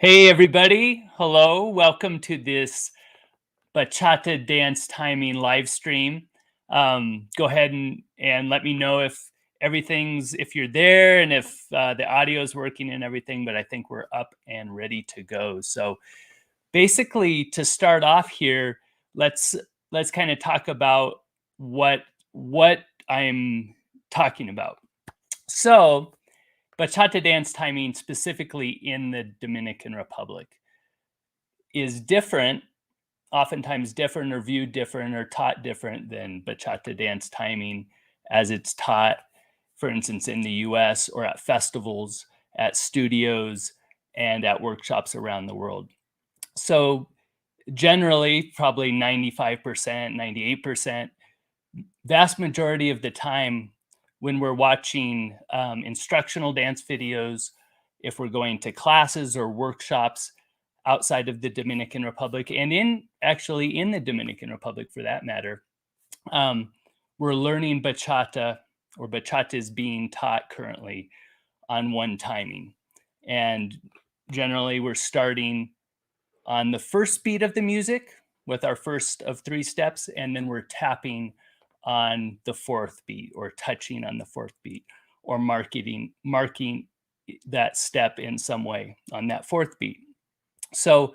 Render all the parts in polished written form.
Hey everybody, hello, welcome to this bachata dance timing live stream. Go ahead and let me know if you're there and if the audio is working and everything, but I think we're up and ready to go. So basically to start off here, let's let's kind of talk about what I'm talking about. So bachata dance timing specifically in the Dominican Republic is different, oftentimes different or viewed different or taught different than bachata dance timing as it's taught, for instance, in the US or at festivals, at studios, and at workshops around the world. So, generally, probably 95%, 98%, vast majority of the time when we're watching instructional dance videos, if we're going to classes or workshops outside of the Dominican Republic and in the Dominican Republic for that matter, um, we're learning bachata, or bachata is being taught currently on one timing. And generally we're starting on the first beat of the music with our first of three steps, and then we're tapping on the fourth beat or touching on the fourth beat or marking that step in some way on that fourth beat. So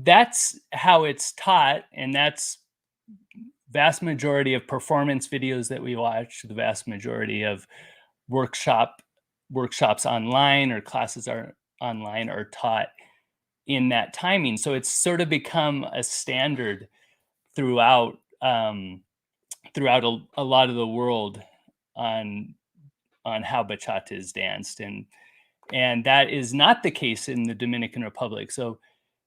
that's how it's taught, and that's vast majority of performance videos that we watch, the vast majority of workshops online or classes are online are taught in that timing. So it's sort of become a standard throughout throughout a lot of the world on how bachata is danced, and that is not the case in the Dominican Republic. So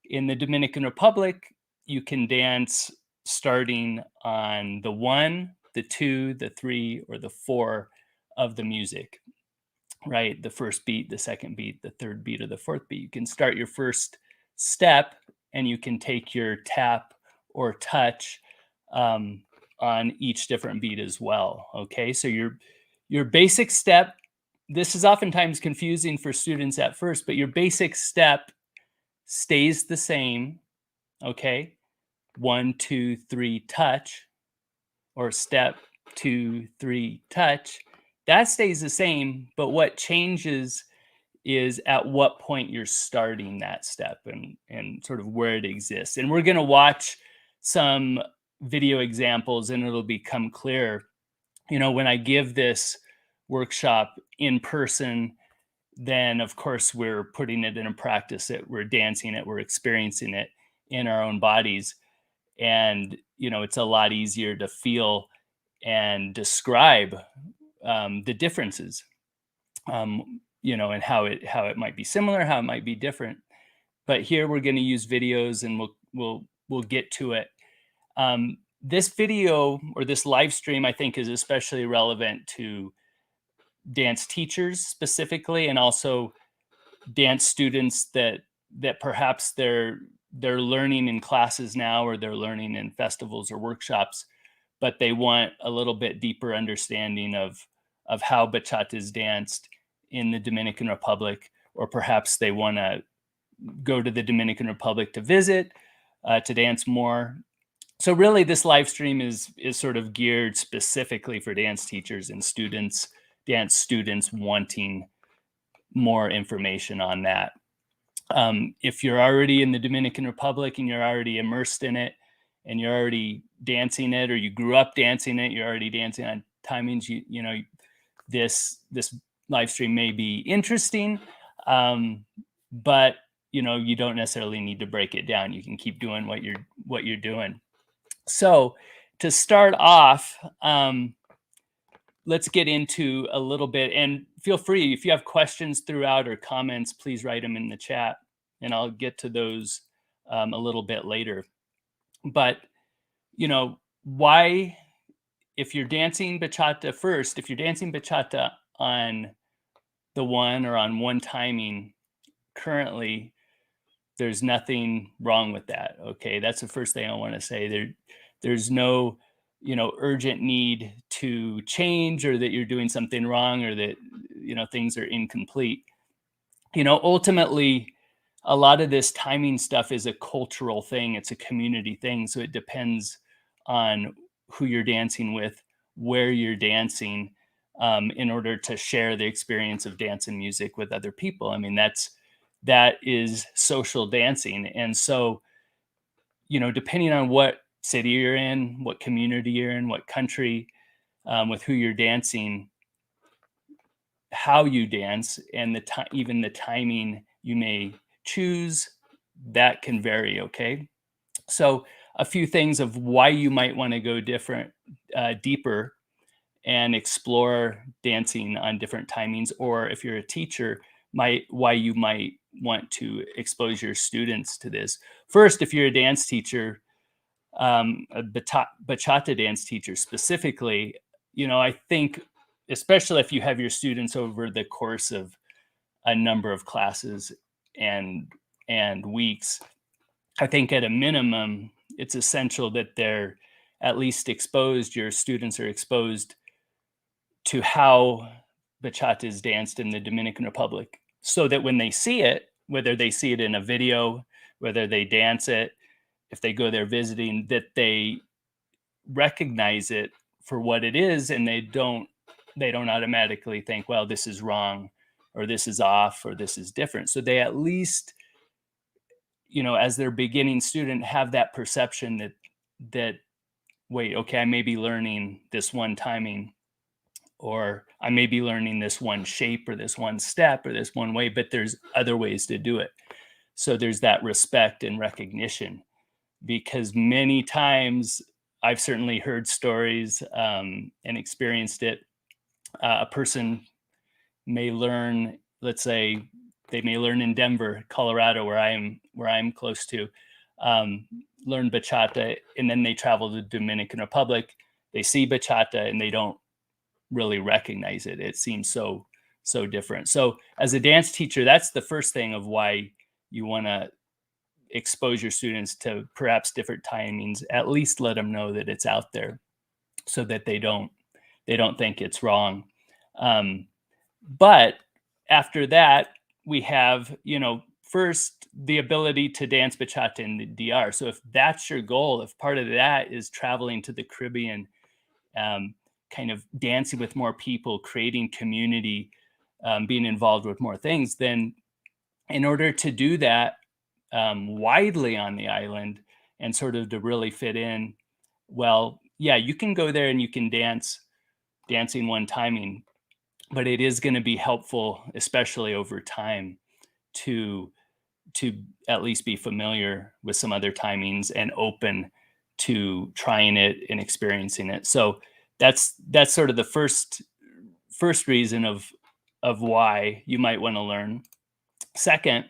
in the Dominican Republic, you can dance starting on the one, the two, the three, or the four of the music, right? The first beat, the second beat, the third beat, or the fourth beat. You can start your first step and you can take your tap or touch on each different beat as well. Okay, so your basic step, this is oftentimes confusing for students at first, but your basic step stays the same. Okay, one, two, three, touch, or step two, three, touch. That stays the same, but what changes is at what point you're starting that step and sort of where it exists. And we're going to watch some video examples and it'll become clear. You know, when I give this workshop in person, then of course we're putting it in a practice, it we're dancing it, we're experiencing it in our own bodies. And you know, it's a lot easier to feel and describe the differences, you know, and how it might be similar, how it might be different. But here we're going to use videos, and we'll get to it. This video or this live stream, I think, is especially relevant to dance teachers specifically, and also dance students that perhaps they're learning in classes now, or they're learning in festivals or workshops, but they want a little bit deeper understanding of how bachata is danced in the Dominican Republic, or perhaps they want to go to the Dominican Republic to visit, to dance more. So really, this live stream is sort of geared specifically for dance teachers and students, dance students wanting more information on that. If you're already in the Dominican Republic and you're already immersed in it, and you're already dancing it, or you grew up dancing it, you're already dancing on timings, you know, this live stream may be interesting, but you know, you don't necessarily need to break it down. You can keep doing what you're doing. So to start off, let's get into a little bit, and feel free if you have questions throughout or comments, please write them in the chat and I'll get to those a little bit later. But you know, why, if you're dancing bachata first, if you're dancing bachata on the one or on one timing currently, there's nothing wrong with that. Okay, that's the first thing I want to say. There's no, you know, urgent need to change, or that you're doing something wrong, or that, you know, things are incomplete. You know, ultimately, a lot of this timing stuff is a cultural thing. It's a community thing. So it depends on who you're dancing with, where you're dancing, in order to share the experience of dance and music with other people. I mean, that is social dancing. And so, depending on what city you're in, what community you're in, what country, with who you're dancing, how you dance, and the time, even the timing you may choose, that can vary. Okay, so a few things of why you might want to go deeper, and explore dancing on different timings, or if you're a teacher, why you might want to expose your students to this. First, if you're a dance teacher, a bachata dance teacher specifically, I think, especially if you have your students over the course of a number of classes and weeks, I think at a minimum, it's essential that they're at least exposed, your students are exposed to how bachata is danced in the Dominican Republic, so that when they see it, whether they see it in a video, whether they dance it, if they go there visiting, that they recognize it for what it is, and they don't automatically think, well, this is wrong, or this is off, or this is different. So they at least, as their beginning student, have that perception that wait, okay, I may be learning this one timing, or I may be learning this one shape, or this one step, or this one way, but there's other ways to do it. So there's that respect and recognition, because many times I've certainly heard stories, and experienced it. A person may learn, let's say, they may learn in Denver, Colorado, where I'm close to, learn bachata, and then they travel to the Dominican Republic. They see bachata and they don't really recognize it. It seems so different. So as a dance teacher, that's the first thing of why you want to expose your students to perhaps different timings. At least let them know that it's out there, so that they don't think it's wrong. But after that, we have, first, the ability to dance bachata in the DR. So if that's your goal, if part of that is traveling to the Caribbean, kind of dancing with more people, creating community, being involved with more things, then in order to do that, widely on the island, and sort of to really fit in, well, yeah, you can go there and you can dancing one timing, but it is going to be helpful, especially over time, to at least be familiar with some other timings and open to trying it and experiencing it. So that's sort of the first reason of why you might want to learn. Second,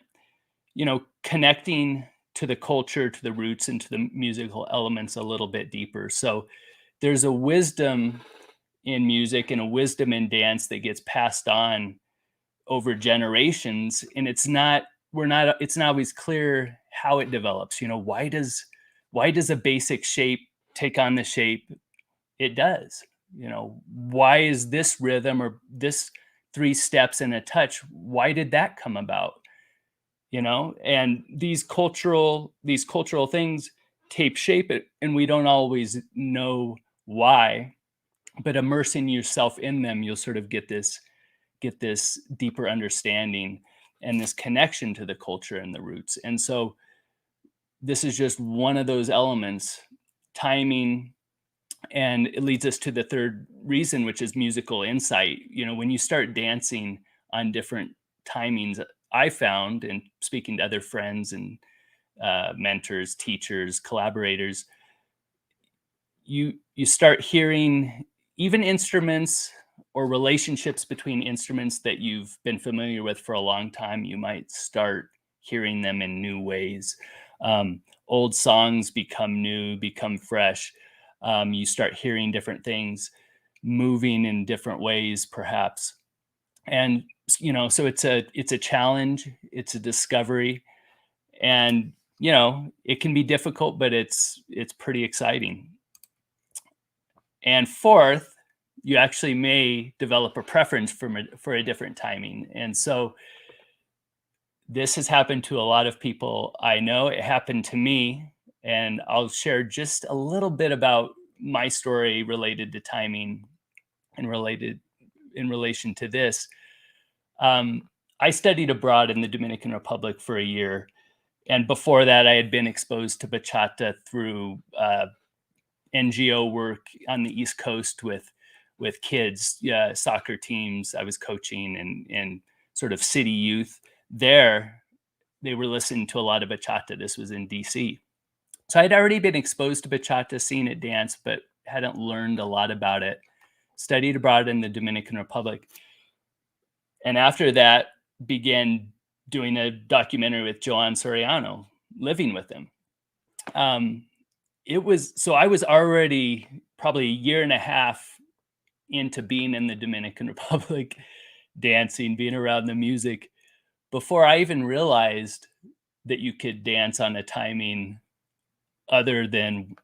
connecting to the culture, to the roots, and to the musical elements a little bit deeper. So there's a wisdom in music and a wisdom in dance that gets passed on over generations, and it's not always clear how it develops. Why does a basic shape take on the shape it does? Why is this rhythm, or this three steps and a touch, why did that come about? And these cultural things shape it, and we don't always know why, but immersing yourself in them, you'll sort of get this deeper understanding and this connection to the culture and the roots. And so this is just one of those elements, timing. And it leads us to the third reason, which is musical insight. When you start dancing on different timings, I found, and speaking to other friends and mentors, teachers, collaborators, you start hearing even instruments, or relationships between instruments that you've been familiar with for a long time. You might start hearing them in new ways. Old songs become new, become fresh. You start hearing different things moving in different ways, perhaps. And so it's a challenge, it's a discovery, and it can be difficult, but it's pretty exciting. And fourth, you actually may develop a preference for a different timing. And so This has happened to a lot of people I know. It happened to me, and I'll share just a little bit about my story related to timing and related in relation to this. I studied abroad in the Dominican Republic for a year, and before that, I had been exposed to bachata through NGO work on the East Coast with kids, soccer teams. I was coaching and sort of city youth there. They were listening to a lot of bachata. This was in DC. So I'd already been exposed to bachata, seen it dance, but hadn't learned a lot about it. Studied abroad in the Dominican Republic. And after that, began doing a documentary with Joan Soriano, living with him. I was already probably a year and a half into being in the Dominican Republic, dancing, being around the music, before I even realized that you could dance on a timing other than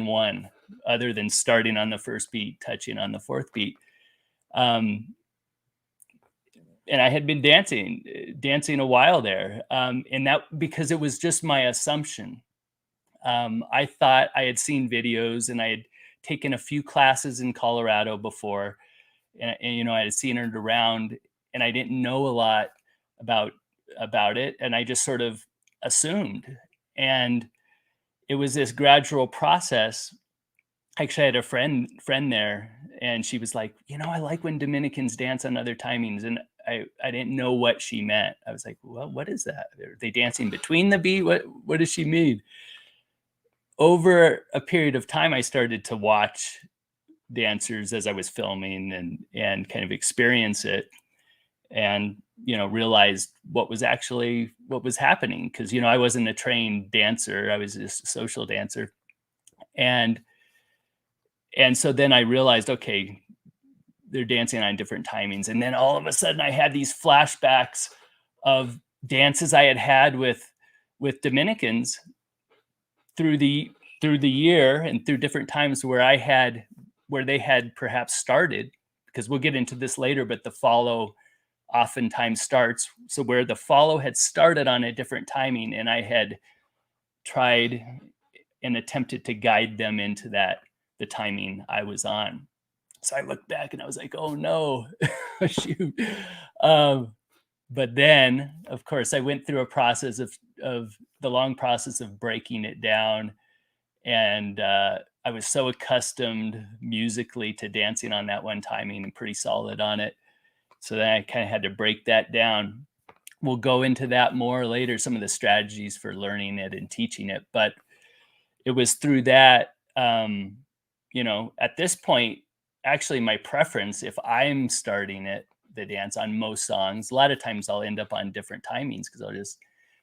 one, other than starting on the first beat, touching on the fourth beat. And I had been dancing a while there, and that because it was just my assumption. I thought I had seen videos, and I had taken a few classes in Colorado before, and I had seen it around, and I didn't know a lot about it, and I just sort of assumed. And it was this gradual process. Actually, I had a friend there, and she was like, I like when Dominicans dance on other timings, and I didn't know what she meant. I was like, well, what is that? Are they dancing between the beat? What does she mean? Over a period of time, I started to watch dancers as I was filming and kind of experience it, and realized what was happening, because I wasn't a trained dancer. I was just a social dancer. And so then I realized, okay, they're dancing on different timings. And then all of a sudden I had these flashbacks of dances I had with Dominicans through the year and through different times where they had perhaps started, because we'll get into this later, but the follow oftentimes starts. So where the follow had started on a different timing, and I had tried and attempted to guide them into the timing I was on. So I looked back and I was like, oh no, shoot. But then, of course, I went through a process of the long process of breaking it down. And I was so accustomed musically to dancing on that one timing and pretty solid on it. So then I kind of had to break that down. We'll go into that more later, some of the strategies for learning it and teaching it. But it was through that, at this point, actually my preference, if I'm starting the dance on most songs, a lot of times I'll end up on different timings because I'll just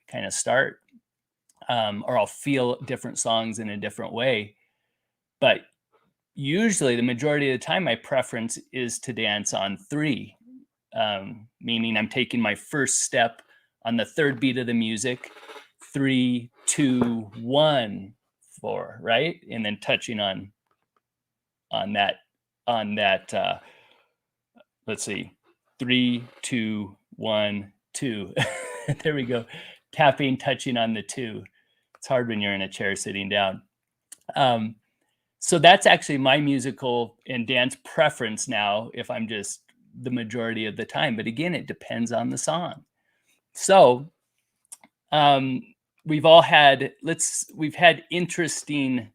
kind of start, or I'll feel different songs in a different way. But usually the majority of the time, my preference is to dance on 3, meaning I'm taking my first step on the third beat of the music, 3, 2, 1, 4, right? And then touching on that, let's see, 3, 2, 1, 2. There we go. Tapping, touching on the 2. It's hard when you're in a chair sitting down. So that's actually my musical and dance preference now, if I'm just the majority of the time. But again, it depends on the song. So we've had interesting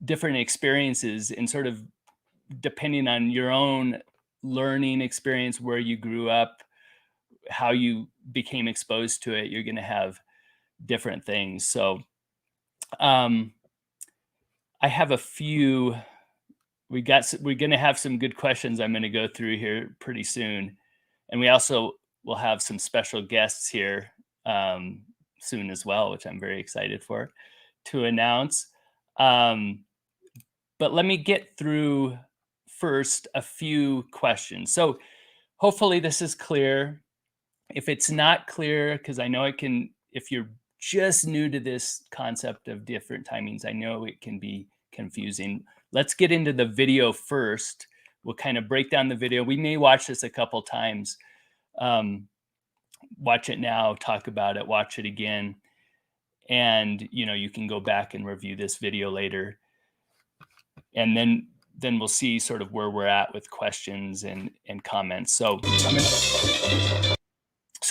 different experiences, and sort of depending on your own learning experience, where you grew up, how you became exposed to it, you're going to have different things. So I have a few, we're going to have some good questions I'm going to go through here pretty soon. And we also will have some special guests here soon as well, which I'm very excited to announce. But let me get through first a few questions. So hopefully this is clear. If it's not clear, because I know it can, if you're just new to this concept of different timings, I know it can be confusing. Let's get into the video first. We'll kind of break down the video. We may watch this a couple times. watch it now, talk about it, watch it again. And, you know, you can go back and review this video later. And then we'll see sort of where we're at with questions and comments. So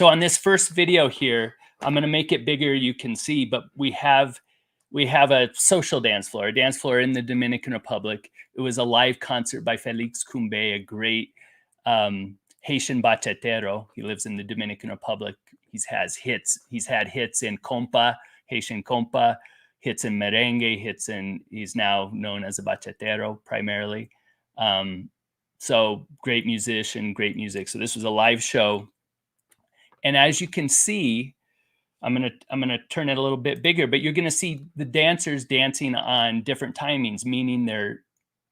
on this first video here, I'm going to make it bigger, you can see, but we have a social dance floor in the Dominican Republic. It was a live concert by Felix Cumbe, a great Haitian bachatero. He lives in the Dominican Republic. He's had hits in compa, Haitian compa, hits in merengue, he's now known as a bachatero primarily. So great musician, great music. So this was a live show. And as you can see, I'm gonna turn it a little bit bigger, but you're gonna see the dancers dancing on different timings, meaning they're,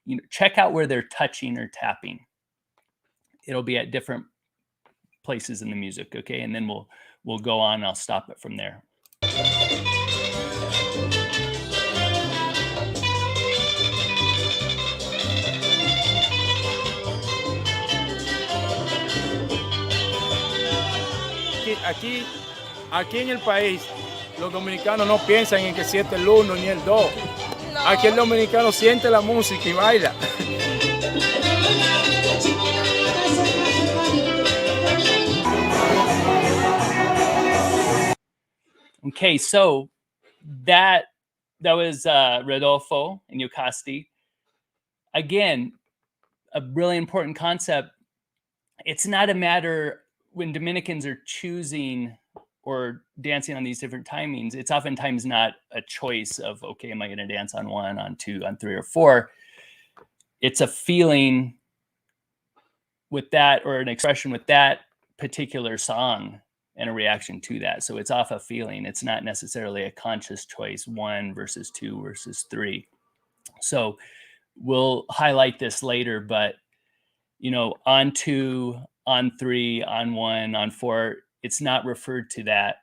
you know, check out where they're touching or tapping. It'll be at different places in the music, okay? And then we'll go on. I'll stop it from there. Aquí en el país, los dominicanos no piensan en que siente el 1 ni el 2. No. Aquí el dominicano siente la música y baila. Okay, so that was Rodolfo and Yocasti. Again, a really important concept. It's not a matter when Dominicans are choosing or dancing on these different timings, it's oftentimes not a choice of, okay, am I going to dance on 1, on 2, on 3, or 4? It's a feeling with that, or an expression with that particular song and a reaction to that. So it's off a feeling. It's not necessarily a conscious choice, 1 versus 2 versus 3. So we'll highlight this later, but, you know, on 2, on 3, on 1, on 4, it's not referred to that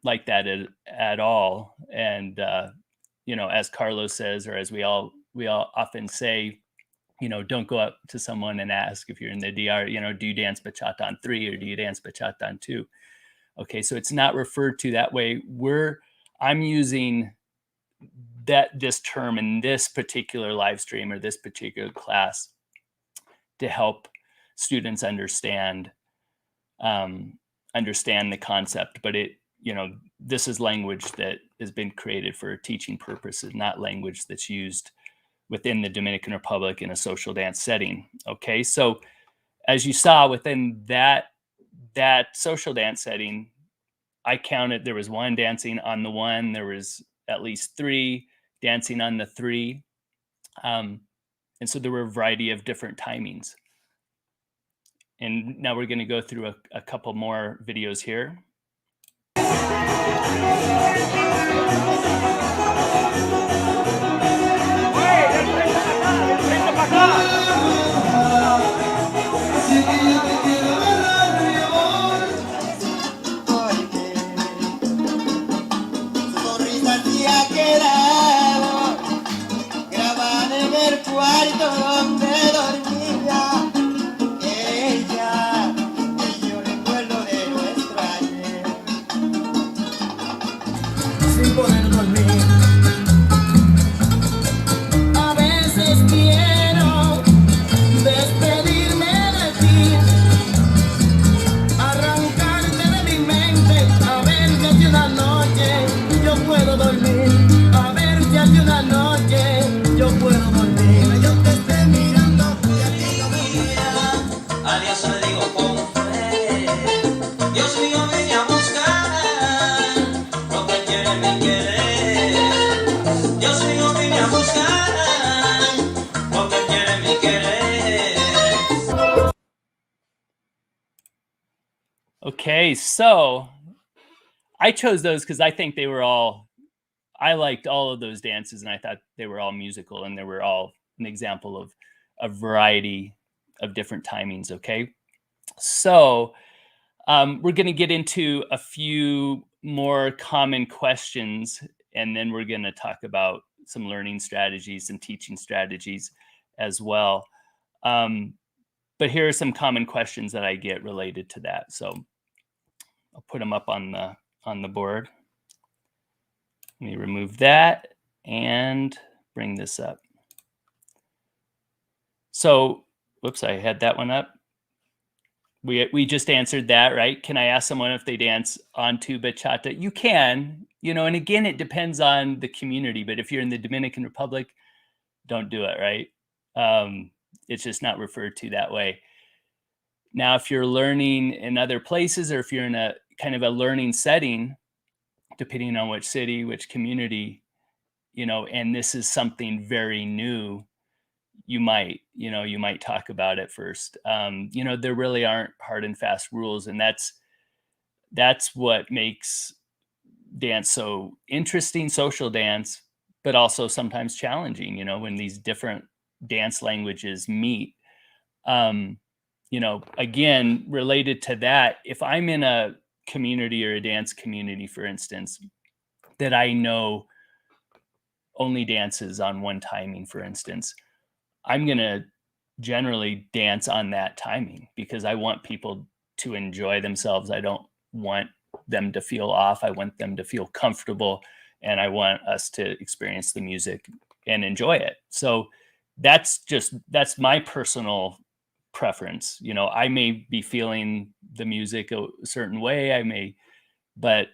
like that at all. And, you know, as Carlos says, or as we all often say, you know, don't go up to someone and ask, if you're in the DR, you know, do you dance bachata on 3 or do you dance bachata on 2? Okay, so it's not referred to that way. I'm using this term in this particular live stream or this particular class to help students understand the concept. But it, you know, this is language that has been created for teaching purposes, not language that's used within the Dominican Republic in a social dance setting. Okay, so as you saw within that social dance setting, I counted, there was 1 dancing on the 1, there was at least 3 dancing on the 3. And so there were a variety of different timings. And now we're going to go through a couple more videos here. Okay, so I chose those because I think I liked all of those dances, and I thought they were all musical, and they were all an example of a variety of different timings. Okay, so we're going to get into a few more common questions, and then we're going to talk about some learning strategies and teaching strategies as well. But here are some common questions that I get related to that. So I'll put them up on the board. Let me remove that and bring this up. So, whoops, I had that one up. We just answered that, right? Can I ask someone if they dance onto bachata? You can, and again, it depends on the community. But if you're in the Dominican Republic, don't do it, right? It's just not referred to that way. Now, if you're learning in other places, or if you're in a kind of a learning setting, depending on which city, which community, and this is something very new, you might talk about it first. There really aren't hard and fast rules, and that's what makes dance so interesting, social dance, but also sometimes challenging, when these different dance languages meet. Again, related to that, if I'm in a community or a dance community, for instance, that I know only dances on one timing, for instance, I'm going to generally dance on that timing because I want people to enjoy themselves. I don't want them to feel off. I want them to feel comfortable, and I want us to experience the music and enjoy it. So that's my personal preference. I may be feeling the music a certain way. But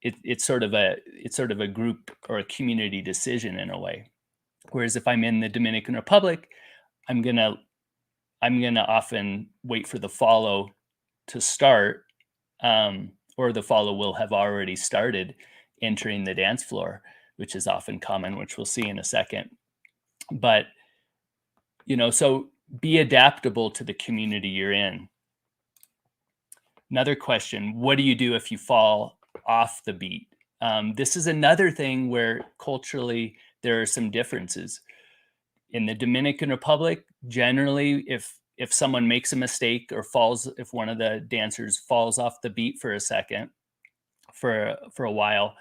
it's sort of a group or a community decision in a way. Whereas if I'm in the Dominican Republic, I'm gonna often wait for the follow to start, or the follow will have already started entering the dance floor, which is often common, which we'll see in a second. But so be adaptable to the community you're in. Another question: what do you do if you fall off the beat? This is another thing where culturally there are some differences. In the Dominican Republic, generally, if someone makes a mistake or if one of the dancers falls off the beat for a second, for a while,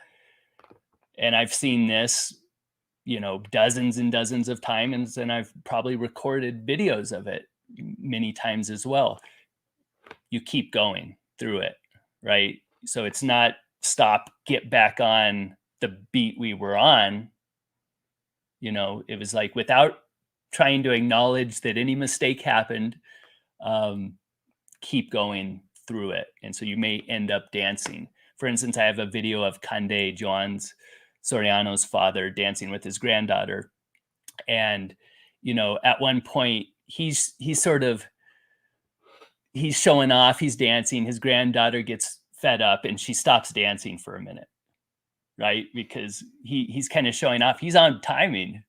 and I've seen this, dozens and dozens of times, and I've probably recorded videos of it many times as well. You keep going through it, right? So it's not stop, get back on the beat we were on. It was like, without trying to acknowledge that any mistake happened, keep going through it. And so you may end up dancing. For instance, I have a video of Cande, Joan's Soriano's father, dancing with his granddaughter. And, at one point he's showing off, he's dancing, his granddaughter gets fed up and she stops dancing for a minute, right? Because he's kind of showing off, he's on timing,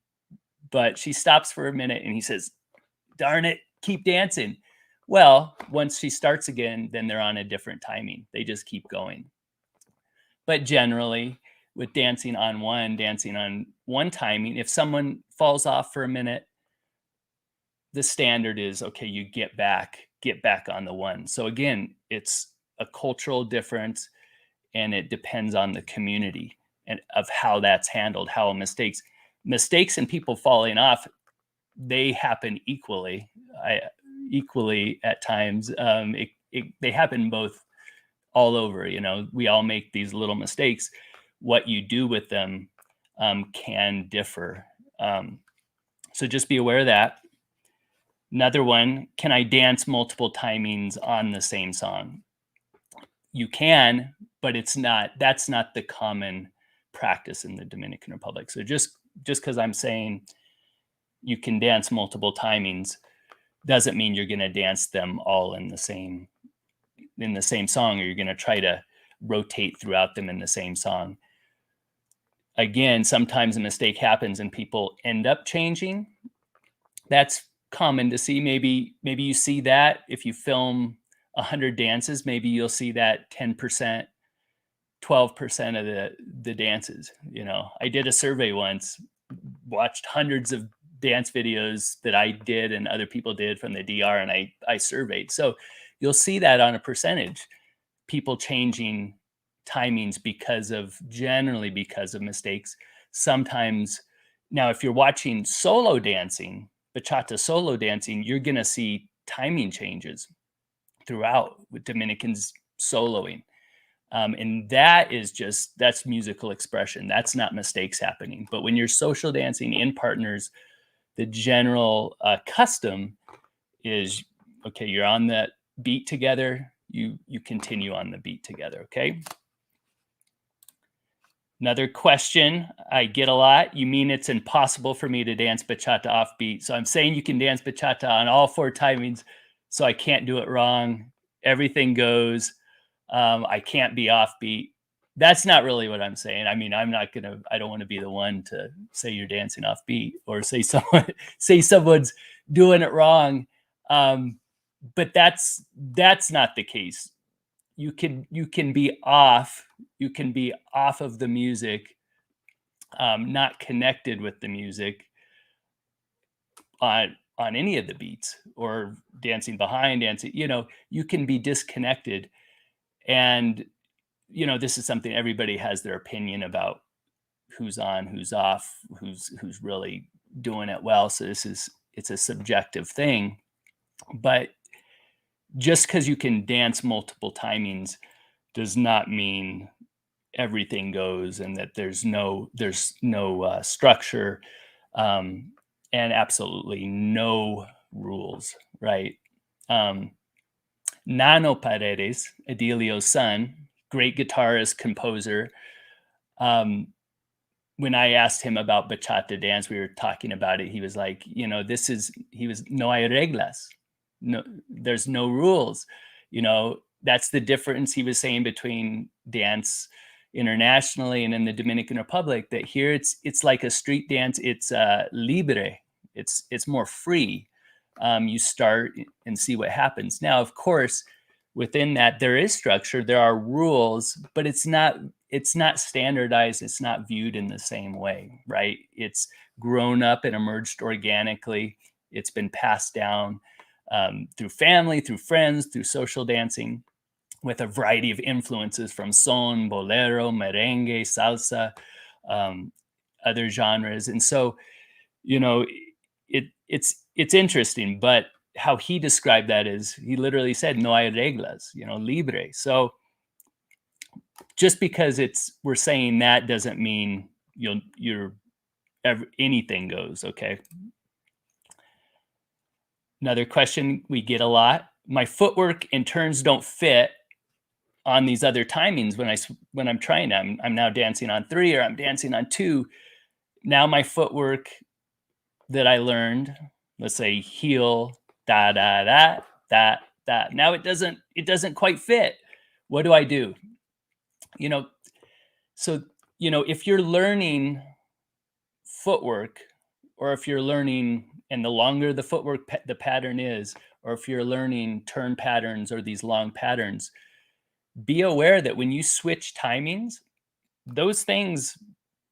but she stops for a minute and he says, darn it, keep dancing. Well, once she starts again, then they're on a different timing. They just keep going. But generally, with dancing on one timing, if someone falls off for a minute, the standard is, okay, you get back on the one. So again, it's a cultural difference, and it depends on the community and of how that's handled, how mistakes and people falling off, they happen equally at times. They happen both all over. We all make these little mistakes. What you do with them can differ. So just be aware of that. Another one: can I dance multiple timings on the same song? You can, but that's not the common practice in the Dominican Republic. So just because I'm saying you can dance multiple timings doesn't mean you're going to dance them all in the same song, or you're going to try to rotate throughout them in the same song. Again, sometimes a mistake happens and people end up changing. That's common to see. Maybe you see that if you film 100 dances, maybe you'll see that 10%, 12% of the dances. I did a survey once, watched hundreds of dance videos that I did and other people did from the DR, and I surveyed. So you'll see that on a percentage, people changing timings generally because of mistakes. Sometimes, now if you're watching solo dancing, bachata solo dancing, you're going to see timing changes throughout. With Dominicans soloing. And that's musical expression. That's not mistakes happening. But when you're social dancing in partners, the general custom is, okay, you're on that beat together, you continue on the beat together, okay? Another question I get a lot, you mean it's impossible for me to dance bachata off beat? So I'm saying you can dance bachata on all 4 timings, so I can't do it wrong. Everything goes. I can't be off beat. That's not really what I'm saying. I mean, I don't want to be the one to say you're dancing off beat or say someone's doing it wrong. But that's not the case. You can be off. You can be off of the music, not connected with the music on any of the beats, or dancing behind, dancing. You can be disconnected, and this is something everybody has their opinion about, who's on, who's off, who's really doing it well. So it's a subjective thing, but just because you can dance multiple timings does not mean everything goes and that there's no structure, and absolutely no rules, right? Nano Paredes, Edilio's son, great guitarist, composer. When I asked him about bachata dance, we were talking about it. He was like, no hay reglas. No, there's no rules. That's the difference he was saying between dance internationally and in the Dominican Republic, that here it's like a street dance. It's libre. It's more free. You start and see what happens. Now, of course, within that there is structure, there are rules, but it's not standardized. It's not viewed in the same way, right? It's grown up and emerged organically. It's been passed down through family, through friends, through social dancing, with a variety of influences from son, bolero, merengue, salsa, other genres. And so, it's interesting, but how he described that is, he literally said, no hay reglas, libre. So just because we're saying that doesn't mean anything goes, okay? Another question we get a lot, my footwork and turns don't fit on these other timings when I'm trying. I'm now dancing on 3, or I'm dancing on 2. Now my footwork that I learned, let's say heel, da da da da da. Now it doesn't quite fit. What do I do? So if you're learning footwork, or if you're learning, and the longer the footwork the pattern is, or if you're learning turn patterns or these long patterns, be aware that when you switch timings, those things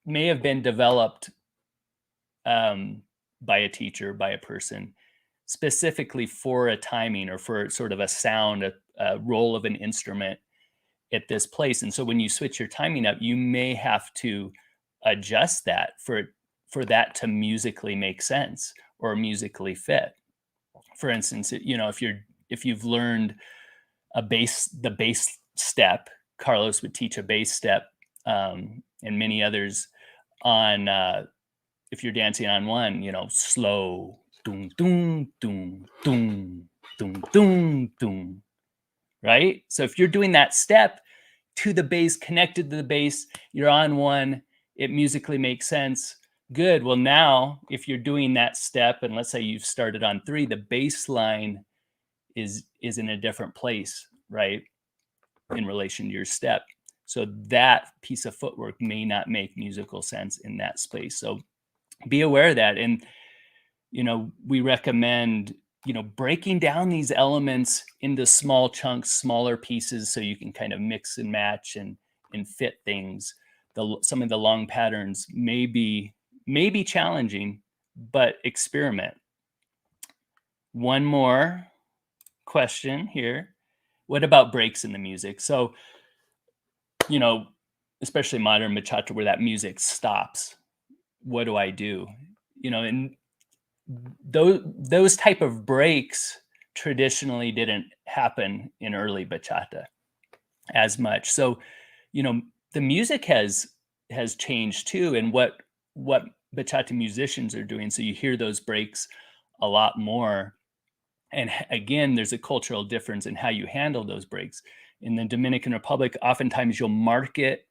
may have been developed by a teacher, by a person, specifically for a timing or for sort of a sound, a role of an instrument at this place. And so when you switch your timing up, you may have to adjust that for that to musically make sense or musically fit. For instance, if you've learned the bass step, Carlos would teach a bass step, and many others on, if you're dancing on one, slow, doom, doom, doom, doom, doom, doom, doom, right? So if you're doing that step to the bass, connected to the bass, you're on one, it musically makes sense. Good. Well, now if you're doing that step, and let's say you've started on 3, the bass line is in a different place, right, in relation to your step. So that piece of footwork may not make musical sense in that space. So be aware of that. And, we recommend, breaking down these elements into small chunks, smaller pieces, so you can kind of mix and match and fit things. Some of the long patterns may be challenging, but experiment. One more question here. What about breaks in the music? So, especially modern bachata, where that music stops, what do I do? And those type of breaks traditionally didn't happen in early bachata. as much. So, the music has changed too, and what bachata musicians are doing. So you hear those breaks a lot more. And again, there's a cultural difference in how you handle those breaks. In the Dominican Republic, oftentimes you'll mark it,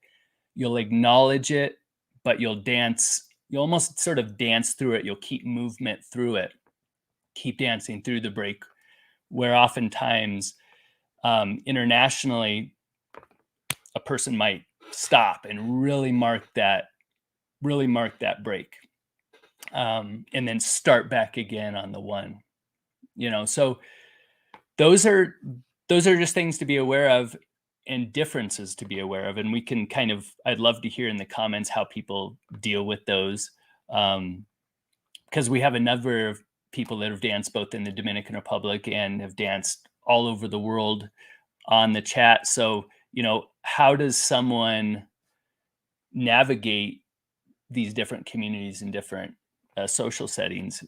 you'll acknowledge it, but you'll almost sort of dance through it. You'll keep movement through it, keep dancing through the break, where oftentimes internationally, a person might stop and really mark that break, and then start back again on the one. So those are just things to be aware of and differences to be aware of. And we can I'd love to hear in the comments how people deal with those, because we have a number of people that have danced both in the Dominican Republic and have danced all over the world on the chat. So, how does someone navigate these different communities and different social settings?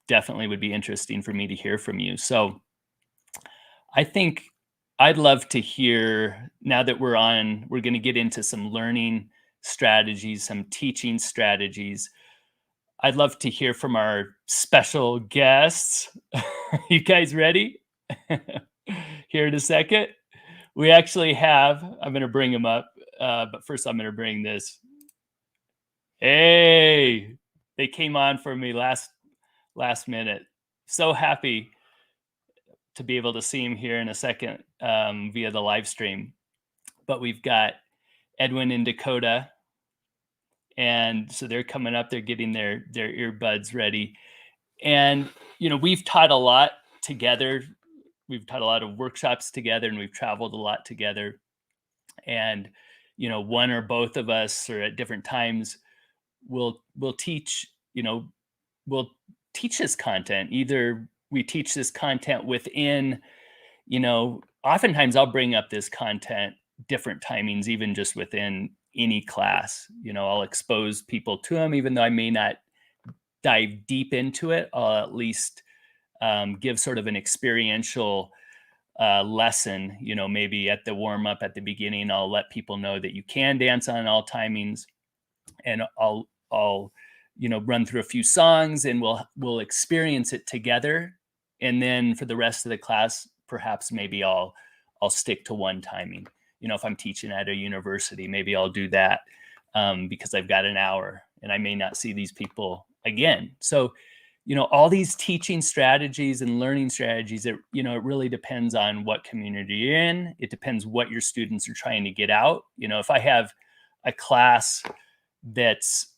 Definitely would be interesting for me to hear from you. So I think I'd love to hear, now that we're going to get into some learning strategies, some teaching strategies. I'd love to hear from our special guests. You guys ready? Here in a second. We actually have, I'm going to bring them up, but first I'm going to bring this. Hey, they came on for me last minute. So happy to be able to see him here in a second via the live stream. But we've got Edwin and Dakota, and so they're coming up. They're getting their earbuds ready, and we've taught a lot together. We've taught a lot of workshops together, and we've traveled a lot together. And one or both of us, or at different times, will teach. We'll teach this content. Either we teach this content within, oftentimes I'll bring up this content different timings, even just within any class. I'll expose people to them, even though I may not dive deep into it. I'll at least give sort of an experiential lesson. Maybe at the warm up at the beginning, I'll let people know that you can dance on all timings, and I'll run through a few songs, and we'll experience it together. And then for the rest of the class, perhaps maybe I'll stick to one timing. If I'm teaching at a university, maybe I'll do that because I've got an hour and I may not see these people again. So, all these teaching strategies and learning strategies, it really depends on what community you're in. It depends what your students are trying to get out. If I have a class that's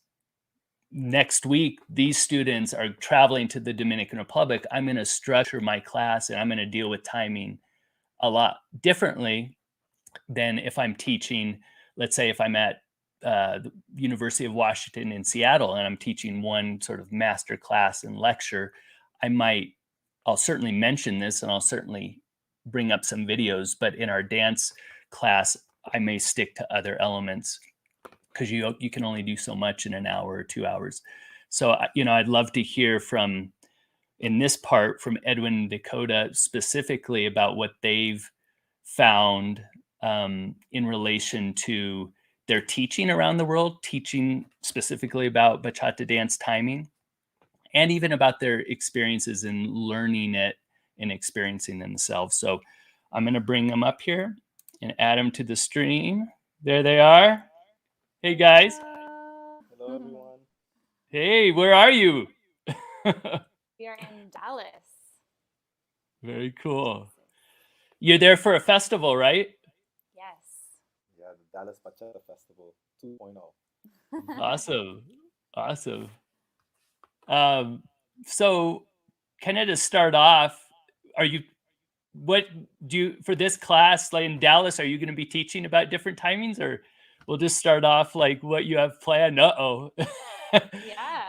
next week, these students are traveling to the Dominican Republic, I'm going to structure my class and I'm going to deal with timing a lot differently than if I'm teaching, let's say if I'm at the University of Washington in Seattle and I'm teaching one sort of master class and lecture. I'll certainly mention this, and I'll certainly bring up some videos, but in our dance class, I may stick to other elements, because you can only do so much in an hour or 2 hours. So, I'd love to hear in this part from Edwin and Dakota specifically about what they've found in relation to their teaching around the world, teaching specifically about bachata dance timing, and even about their experiences in learning it and experiencing themselves. So I'm going to bring them up here and add them to the stream. There they are. Hey, guys. Hello, everyone. Hey, where are you? We are in Dallas. Very cool. You're there for a festival, right? Yes. Yeah, the Dallas Bachata Festival 2.0. Awesome. So kind of to start off, for this class, like in Dallas, are you going to be teaching about different timings, or we'll just start off like what you have planned? Yeah,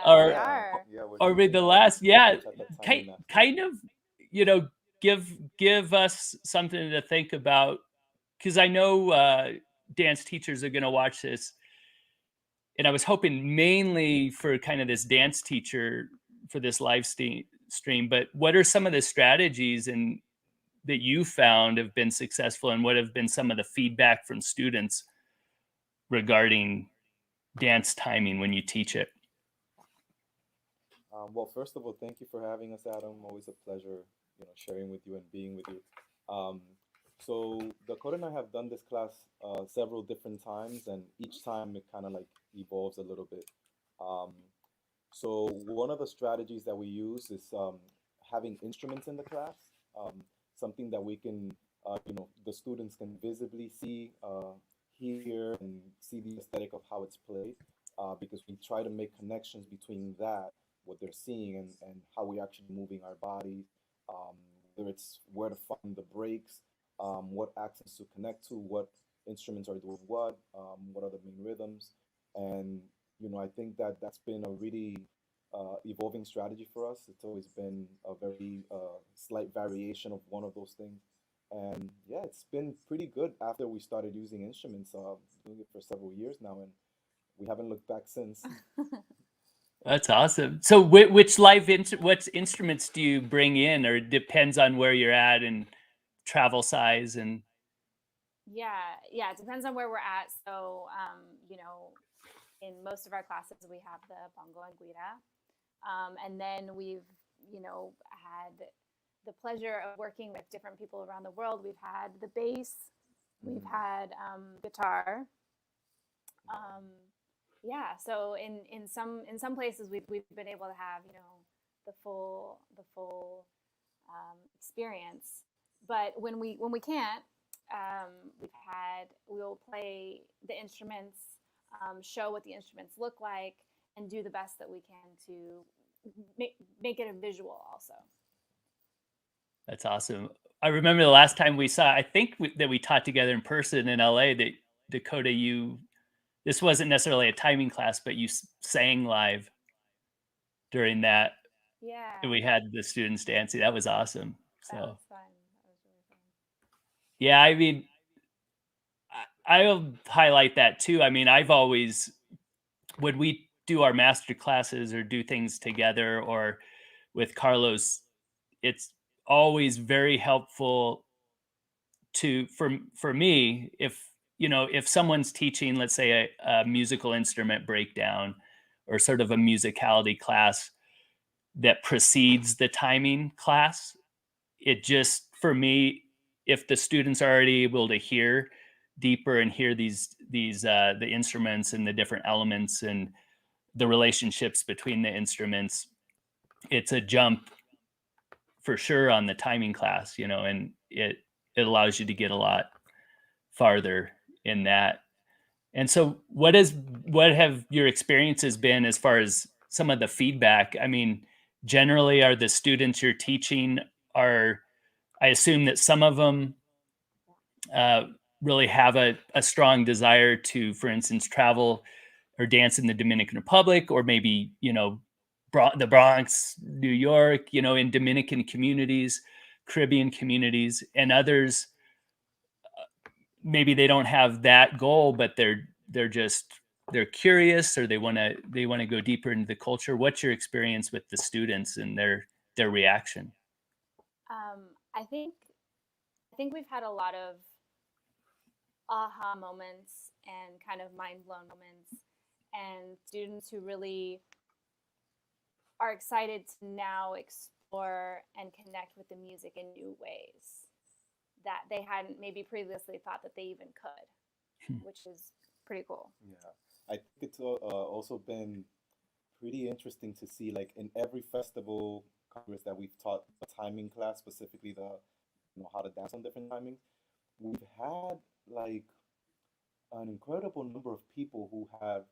or we are. or with the last, kind of, give us something to think about, because I know dance teachers are going to watch this, and I was hoping mainly for kind of this dance teacher for this live stream. But what are some of the strategies and that you found have been successful, and what have been some of the feedback from students regarding dance timing when you teach it? Well, first of all, thank you for having us, Adam. Always a pleasure, sharing with you and being with you. Um, so Dakota and I have done this class several different times, and each time it kind of like evolves a little bit. Um, so one of the strategies that we use is having instruments in the class, something that we can, the students can visibly see, hear, and see the aesthetic of how it's played, because we try to make connections between that, what they're seeing, and how we actually moving our bodies, um, whether it's where to find the breaks, what accents to connect to, what instruments are doing what are the main rhythms, and I think that that's been a really evolving strategy for us. It's always been a very slight variation of one of those things, and yeah, it's been pretty good after we started using instruments. Doing it for several years now, and we haven't looked back since. That's awesome. So which what instruments do you bring in, or it depends on where you're at and travel size and Yeah, it depends on where we're at. So, in most of our classes, we have the bongo and guira. And then we've, had the pleasure of working with different people around the world. We've had the bass, we've had guitar. Yeah, so in some places we've been able to have the full experience. But when we can't, we'll play the instruments, show what the instruments look like, and do the best that we can to make it a visual also. That's awesome. I remember the last time we saw, I think that we taught together in person in LA, that Dakota, this wasn't necessarily a timing class, but you sang live during that. Yeah. And we had the students dancing. That was awesome. So that was fun. That was really fun. yeah, I mean, I'll highlight that too. I mean, I've always, when we do our master classes or do things together or with Carlos, it's always very helpful for me, if someone's teaching, let's say a musical instrument breakdown or sort of a musicality class that precedes the timing class, it just, for me, if the students are already able to hear deeper and hear the instruments and the different elements and the relationships between the instruments, it's a jump for sure on the timing class, and it allows you to get a lot farther in that. And so what have your experiences been as far as some of the feedback? I mean, generally, are the students you're teaching, I assume that some of them really have a strong desire to, for instance, travel or dance in the Dominican Republic, or maybe, the Bronx, New York, in Dominican communities, Caribbean communities, and others, maybe they don't have that goal, but they're curious, or they want to go deeper into the culture. What's your experience with the students and their reaction? I think we've had a lot of aha moments and kind of mind blown moments, and students who really are excited to now explore and connect with the music in new ways that they hadn't maybe previously thought that they even could, which is pretty cool. Yeah, I think it's also been pretty interesting to see, like, in every festival congress that we've taught a timing class, specifically the how to dance on different timings. We've had like an incredible number of people who have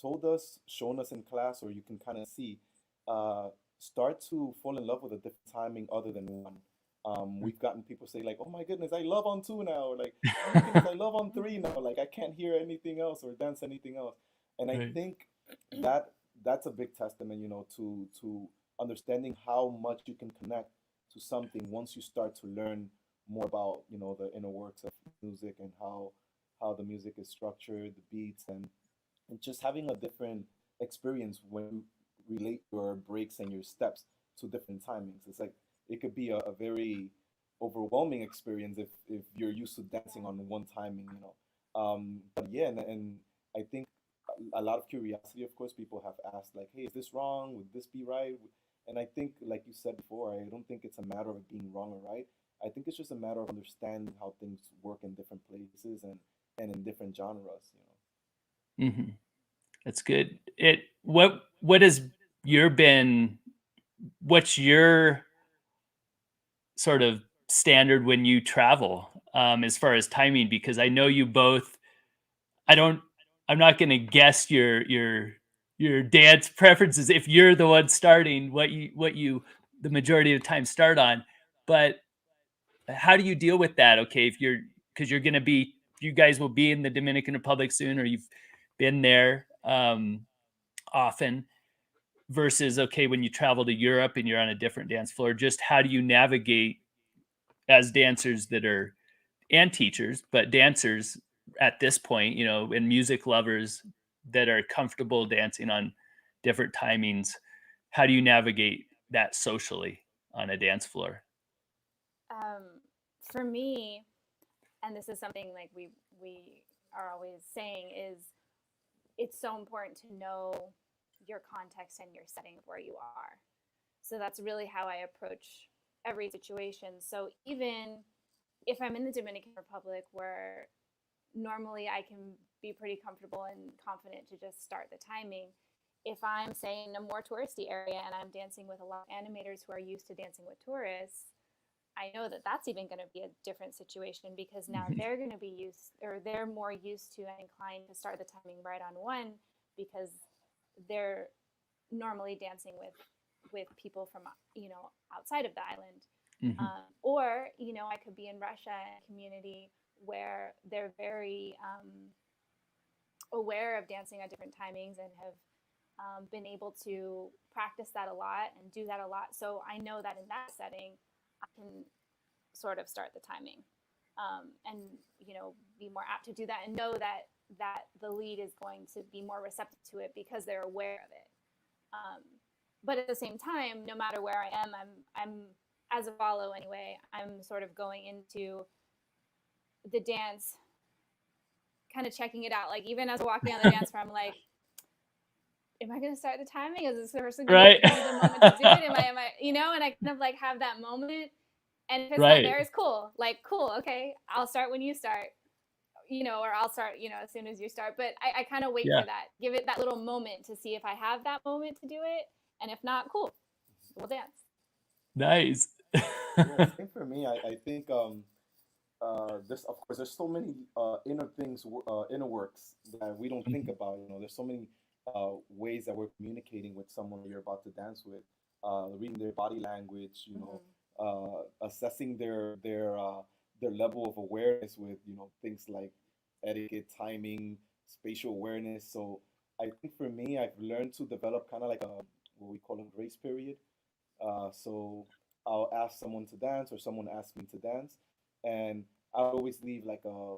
told us, shown us in class, or you can kind of see, uh, start to fall in love with a different timing other than one. We've gotten people say like, "Oh my goodness, I love on two now," or like, "Oh my goodness, I love on three now." Like I can't hear anything else or dance anything else. And I Right. think that that's a big testament, to understanding how much you can connect to something once you start to learn more about, the inner works of music and how the music is structured, the beats, and just having a different experience when you relate your breaks and your steps to different timings. It's like it could be a very overwhelming experience if you're used to dancing on one timing, you know. But yeah, and I think a lot of curiosity, of course, people have asked like, hey, is this wrong? Would this be right? And I think, like you said before, I don't think it's a matter of it being wrong or right. I think it's just a matter of understanding how things work in different places and in different genres, you know. Hmm. That's good. What has your been? What's your sort of standard when you travel, as far as timing? Because I know you both. I don't. I'm not going to guess your dance preferences if you're the one starting what you the majority of the time start on. But how do you deal with that? Okay, if you're because you're going to be you guys will be in the Dominican Republic soon, or you've been there often. Versus, okay, when you travel to Europe and you're on a different dance floor, just how do you navigate as dancers that are and teachers, but dancers at this point, you know, and music lovers that are comfortable dancing on different timings? How do you navigate that socially on a dance floor? For me, and this is something like we are always saying, is it's so important to know your context and your setting of where you are. So that's really how I approach every situation. So even if I'm in the Dominican Republic, where normally I can be pretty comfortable and confident to just start the timing, if I'm, say, in a more touristy area and I'm dancing with a lot of animators who are used to dancing with tourists, I know that that's even going to be a different situation, because now they're going to be used, or they're more used to and inclined to start the timing right on one, because they're normally dancing with people from, you know, outside of the island. Mm-hmm. Or, you know, I could be in Russia, in a community where they're very aware of dancing at different timings and have been able to practice that a lot and do that a lot. So I know that in that setting, I can sort of start the timing, and, you know, be more apt to do that, and know that the lead is going to be more receptive to it because they're aware of it. But at the same time, no matter where I am, I'm as a follow anyway, I'm sort of going into the dance, kind of checking it out. Like, even as walking on the dance floor, I'm like, am I going to start the timing? Is this person going Right. to give me the moment to do it? Am I, you know, and I kind of like have that moment. And if it's not there, it's cool. Like, cool, okay, I'll start when you start, you know, or I'll start, you know, as soon as you start. But I kind of wait for that, give it that little moment to see if I have that moment to do it. And if not, cool, we'll dance. Nice. Yeah, same for me. I think there's, of course, there's so many inner things, inner works that we don't think about. You know, there's so many ways that we're communicating with someone you're about to dance with, reading their body language, you know, assessing their level of awareness with, you know, things like etiquette, timing, spatial awareness. So I think for me, I've learned to develop kind of like a what we call a grace period. So I'll ask someone to dance, or someone asks me to dance, and I'll always leave like a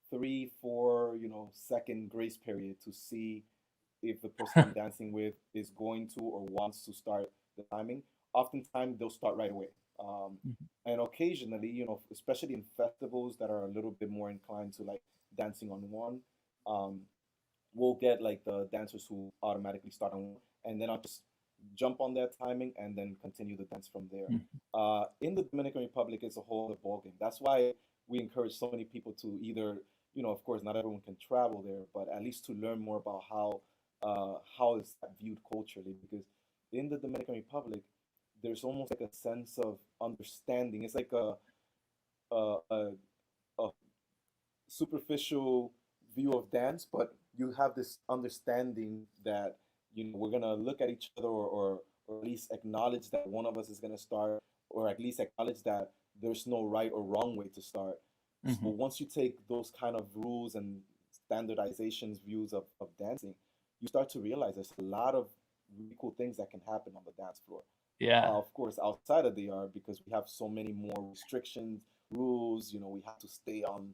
3, 4, you know, second grace period to see if the person I'm dancing with is going to or wants to start the timing. Oftentimes they'll start right away. And occasionally, you know, especially in festivals that are a little bit more inclined to like dancing on one, um, we'll get like the dancers who automatically start on one, and then I'll just jump on that timing and then continue the dance from there. In the Dominican Republic, it's a whole other ballgame. That's why we encourage so many people to either, you know, of course, not everyone can travel there, but at least to learn more about how is that viewed culturally. Because in the Dominican Republic, there's almost like a sense of understanding. It's like a a superficial view of dance, but you have this understanding that, you know, we're gonna look at each other, or at least acknowledge that one of us is gonna start, or at least acknowledge that there's no right or wrong way to start. So once you take those kind of rules and standardizations views of dancing, you start to realize there's a lot of really cool things that can happen on the dance floor. Yeah. Of course, outside of the yard, because we have so many more restrictions, rules. You know, we have to stay on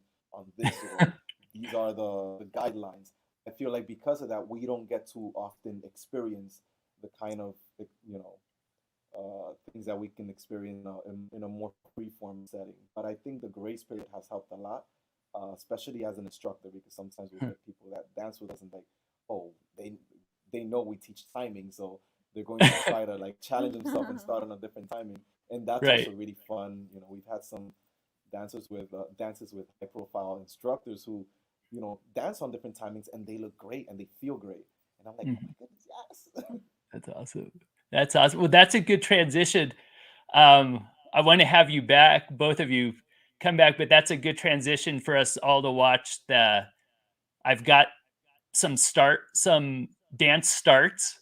this, or these are the guidelines. I feel like because of that, we don't get to often experience the kind of, you know, things that we can experience in a more free-form setting. But I think the grace period has helped a lot, especially as an instructor, because sometimes we get people that dance with us and like, oh, they know we teach timing, so they're going to try to like challenge themselves and start on a different timing, and that's also really fun. You know, we've had some dances with high-profile instructors who, you know, dance on different timings and they look great and they feel great, and I'm like, oh my goodness, yes. That's awesome. That's awesome. Well, that's a good transition. I want to have you back, both of you come back, but that's a good transition for us all to watch I've got some dance starts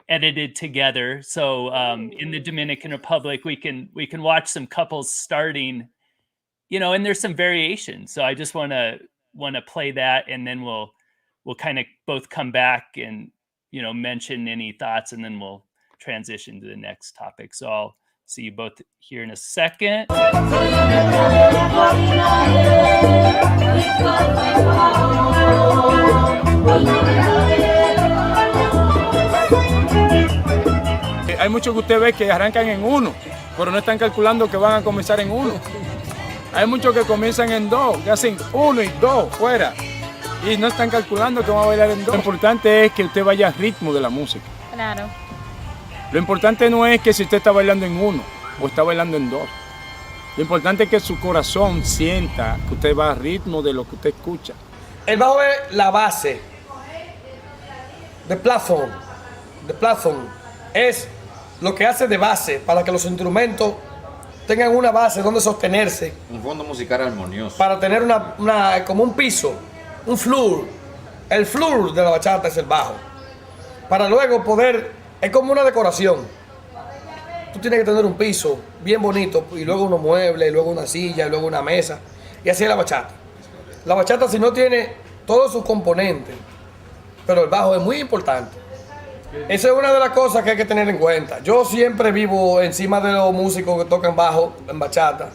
edited together. So in the Dominican Republic, we can watch some couples starting, you know, and there's some variation. So I just want to play that, and then we'll kind of both come back and, you know, mention any thoughts, and then we'll transition to the next topic. So I'll see you both here in a second. Hay muchos que usted ve que arrancan en 1, pero no están calculando que van a comenzar en 1. Hay muchos que comienzan en 2, que hacen 1 y 2 fuera, y no están calculando que van a bailar en 2. Lo importante es que usted vaya al ritmo de la música. Claro. Lo importante no es que si usted está bailando en 1 o está bailando en 2. Lo importante es que su corazón sienta que usted va al ritmo de lo que usted escucha. El bajo es la base. The platform. The platform es lo que hace de base para que los instrumentos tengan una base donde sostenerse. Un fondo musical armonioso. Para tener como un piso, un floor. El floor de la bachata es el bajo. Para luego poder, es como una decoración. Tú tienes que tener un piso bien bonito, y luego unos muebles, y luego una silla, y luego una mesa. Y así es la bachata. La bachata, si no tiene todos sus componentes, pero el bajo es muy importante. Esa es una de las cosas que hay que tener en cuenta. Yo siempre vivo encima de los músicos que tocan bajo en bachata,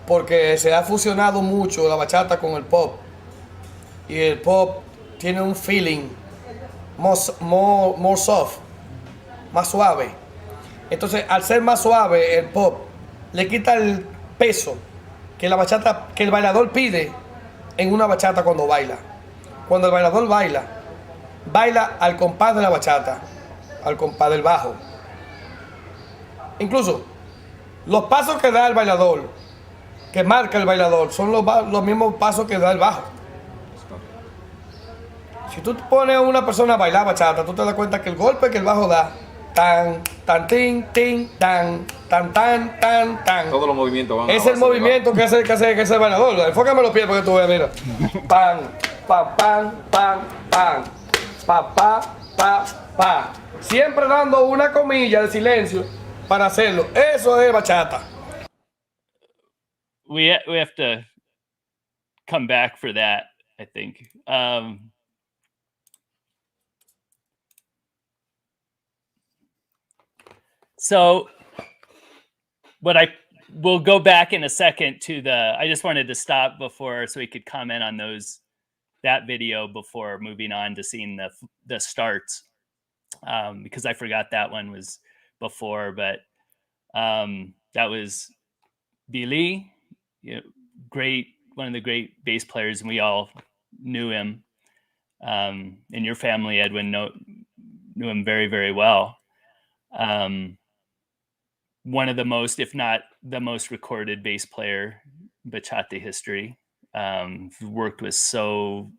porque se ha fusionado mucho la bachata con el pop. Y el pop tiene un feeling more soft, más suave. Entonces, al ser más suave, el pop le quita el peso que la bachata, que el bailador pide en una bachata cuando baila. Cuando el bailador baila al compás de la bachata, al compás del bajo. Incluso los pasos que da el bailador, que marca el bailador, son los mismos pasos que da el bajo. Si tú pones a una persona a bailar bachata, tú te das cuenta que el golpe que el bajo da, tan, tan, tin, tin, tan, tan, tan, tan, tan. Todos los movimientos van a es el movimiento que hace el bailador. Enfócame los pies para que tú veas, mira. Pam, pam, pam, pam, pam. Pa, pa, pa, pa. Siempre dando una comilla de silencio para hacerlo. Eso es bachata. We have to come back for that, I think. So we'll go back in a second to I just wanted to stop before so we could comment on that video before moving on to seeing the starts, because I forgot that one was before, but that was Billy, you know, one of the great bass players, and we all knew him. And your family, Edwin, knew him very, very well. One of the most, if not the most recorded bass player in bachata history. Worked with so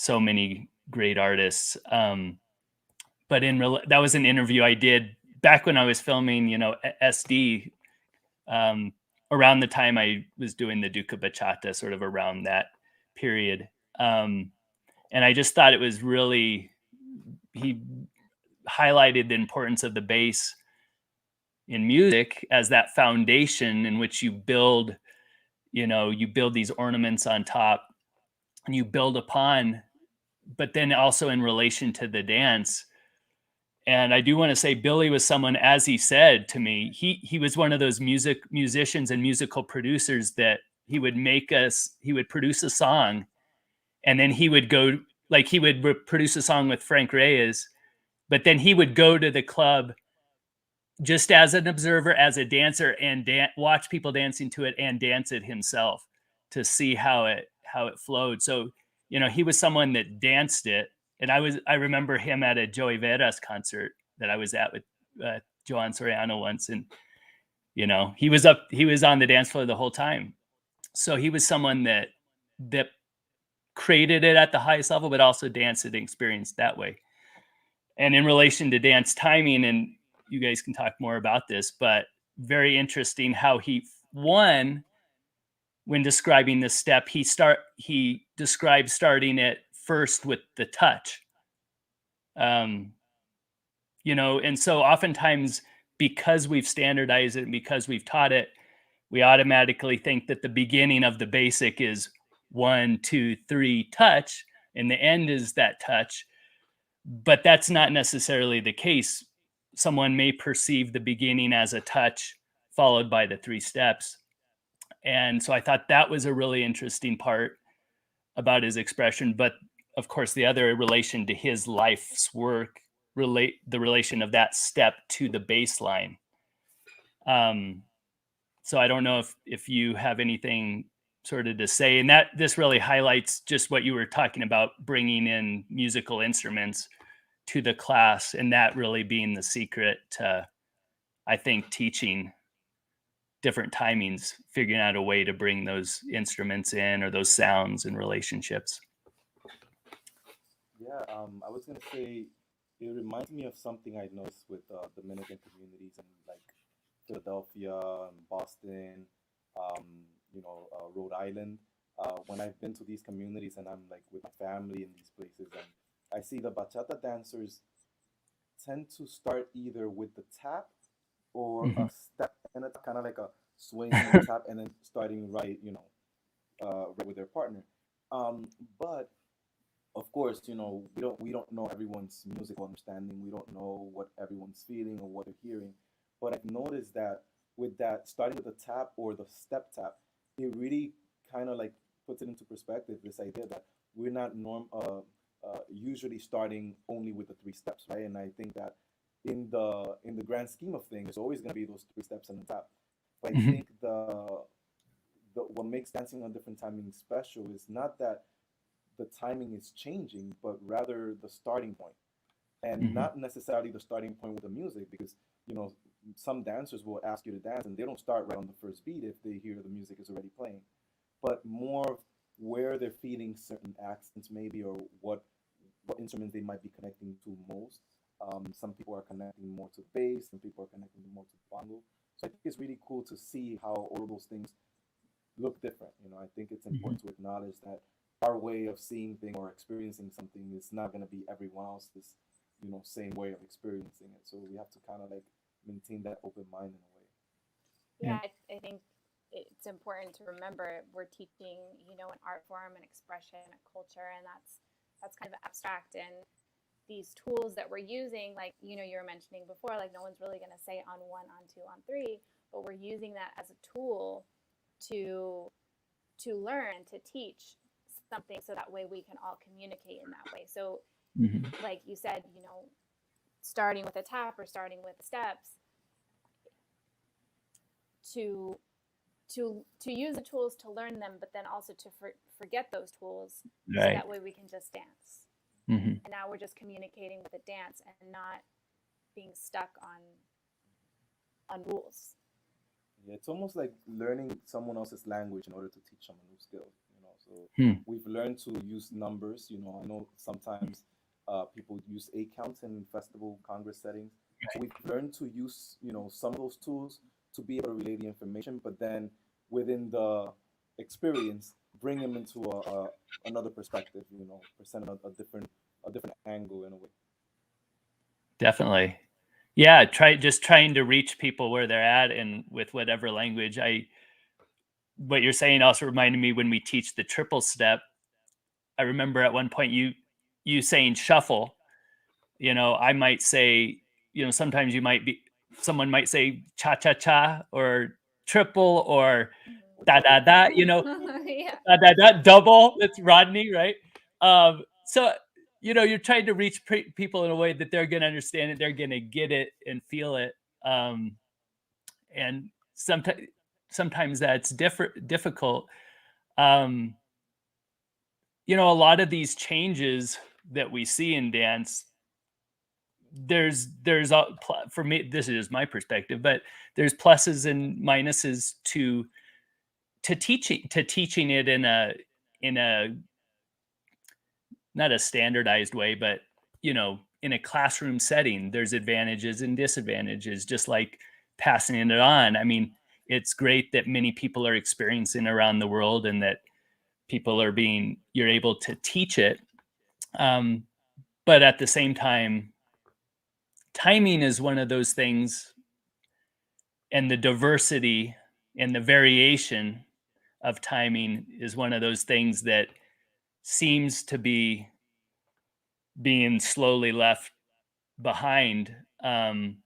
many great artists. But that was an interview I did back when I was filming, you know, SD, around the time I was doing the Duca Bachata, sort of around that period. And I just thought it was really, he highlighted the importance of the bass in music as that foundation in which you build these ornaments on top and you build upon, but then also in relation to the dance. And I do want to say Billy was someone, as he said to me, he was one of those musicians and musical producers that he would produce a song, and then he would go, like he would produce a song with Frank Reyes, but then he would go to the club just as an observer, as a dancer, and watch people dancing to it and dance it himself to see how it flowed. So, he was someone that danced it. And I remember him at a Joey Veras concert that I was at with Joan Soriano once. And, he was on the dance floor the whole time. So he was someone that created it at the highest level, but also danced it and experienced that way. And in relation to dance timing, and you guys can talk more about this, but very interesting how when describing this step, he describes starting it first with the touch. And so oftentimes, because we've standardized it and because we've taught it, we automatically think that the beginning of the basic is 1, 2, 3 touch, and the end is that touch. But that's not necessarily the case. Someone may perceive the beginning as a touch followed by the 3 steps. And so I thought that was a really interesting part about his expression. But of course, the other relation to his life's work, the relation of that step to the baseline. So I don't know if you have anything sort of to say, and that this really highlights just what you were talking about, bringing in musical instruments to the class, and that really being the secret to, I think, teaching different timings, figuring out a way to bring those instruments in or those sounds and relationships. Yeah, I was gonna say it reminds me of something I noticed with Dominican communities in like Philadelphia and Boston, Rhode Island. When I've been to these communities and I'm like with my family in these places, and I see the bachata dancers tend to start either with the tap or a step, and it's kind of like a swing and a tap, and then starting right with their partner. But of course, we don't know everyone's musical understanding. We don't know what everyone's feeling or what they're hearing. But I've noticed that with that, starting with the tap or the step tap, it really kind of like puts it into perspective, this idea that we're not usually starting only with the 3 steps, right? And I think that in the grand scheme of things, there's always going to be those 3 steps and the tap. But I think what makes dancing on different timing special is not that the timing is changing, but rather the starting point, and not necessarily the starting point with the music, because some dancers will ask you to dance and they don't start right on the first beat if they hear the music is already playing, but more where they're feeling certain accents maybe, or what instruments they might be connecting to most. Some people are connecting more to bass, some people are connecting more to bongo. So I think it's really cool to see how all of those things look different. I think it's important to acknowledge that our way of seeing things or experiencing something is not going to be everyone else's, same way of experiencing it. So we have to kind of like maintain that open mind in a way. Yeah, I think it's important to remember we're teaching, an art form, an expression, a culture, and that's kind of abstract. And these tools that we're using, like, you were mentioning before, like no one's really going to say on 1, on 2, on 3, but we're using that as a tool to learn, to teach something, so that way we can all communicate in that way. So like you said, starting with a tap or starting with steps, to use the tools to learn them, but then also to forget those tools, so that way we can just dance. And now we're just communicating with a dance and not being stuck on rules. Yeah, it's almost like learning someone else's language in order to teach them a new skill. So we've learned to use numbers. I know sometimes people use 8 counts in festival Congress settings. So we've learned to use some of those tools to be able to relay the information, but then within the experience, bring them into another perspective. Present a different angle in a way. Definitely. Yeah, trying to reach people where they're at, and with whatever language. What you're saying also reminded me when we teach the triple step. I remember at one point you saying shuffle. I might say, sometimes someone might say cha cha cha or triple or da da da. Yeah. Da da da, double. That's Rodney, right? So you're trying to reach people in a way that they're going to understand it, they're going to get it and feel it. and sometimes that's difficult. A lot of these changes that we see in dance, there's for me, this is my perspective, but there's pluses and minuses to teaching it in a not a standardized way, but in a classroom setting. There's advantages and disadvantages, just like passing it on. I mean, it's great that many people are experiencing around the world and that you're able to teach it. But at the same time, timing is one of those things, and the diversity and the variation of timing is one of those things that seems to be being slowly left behind. And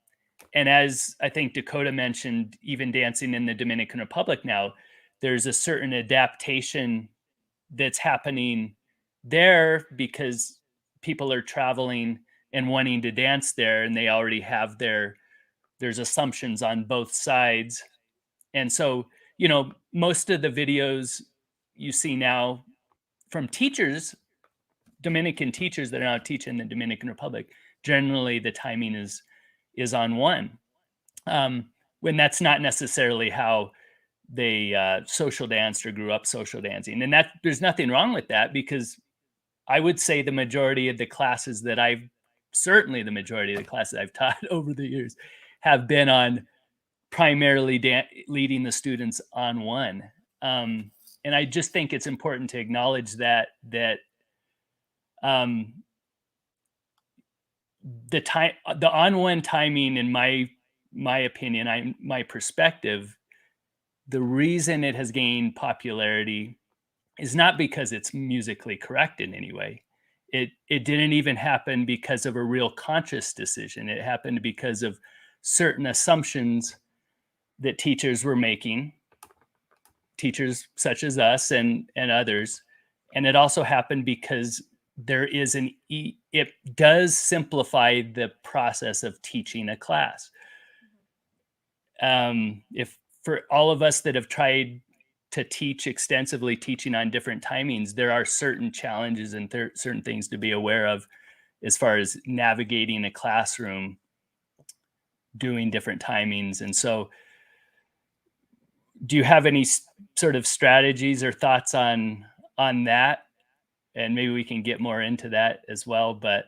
as I think Dakota mentioned, even dancing in the Dominican Republic now, there's a certain adaptation that's happening there because people are traveling and wanting to dance there, and they already have there's assumptions on both sides. And so, most of the videos you see now from teachers, Dominican teachers that are now teaching the Dominican Republic, generally the timing is on one, when that's not necessarily how they social danced or grew up social dancing. And that there's nothing wrong with that, because I would say the majority of the classes that I've taught over the years have been on primarily leading the students on one. And I just think it's important to acknowledge that the on one timing, in my opinion, my perspective, the reason it has gained popularity is not because it's musically correct in any way. It didn't even happen because of a real conscious decision. It happened because of certain assumptions that teachers were making, teachers such as us and others. And it also happened because it does simplify the process of teaching a class. If for all of us that have tried to teach extensively, teaching on different timings, there are certain challenges and certain things to be aware of as far as navigating a classroom, doing different timings. And so, do you have any sort of strategies or thoughts on that? And maybe we can get more into that as well. But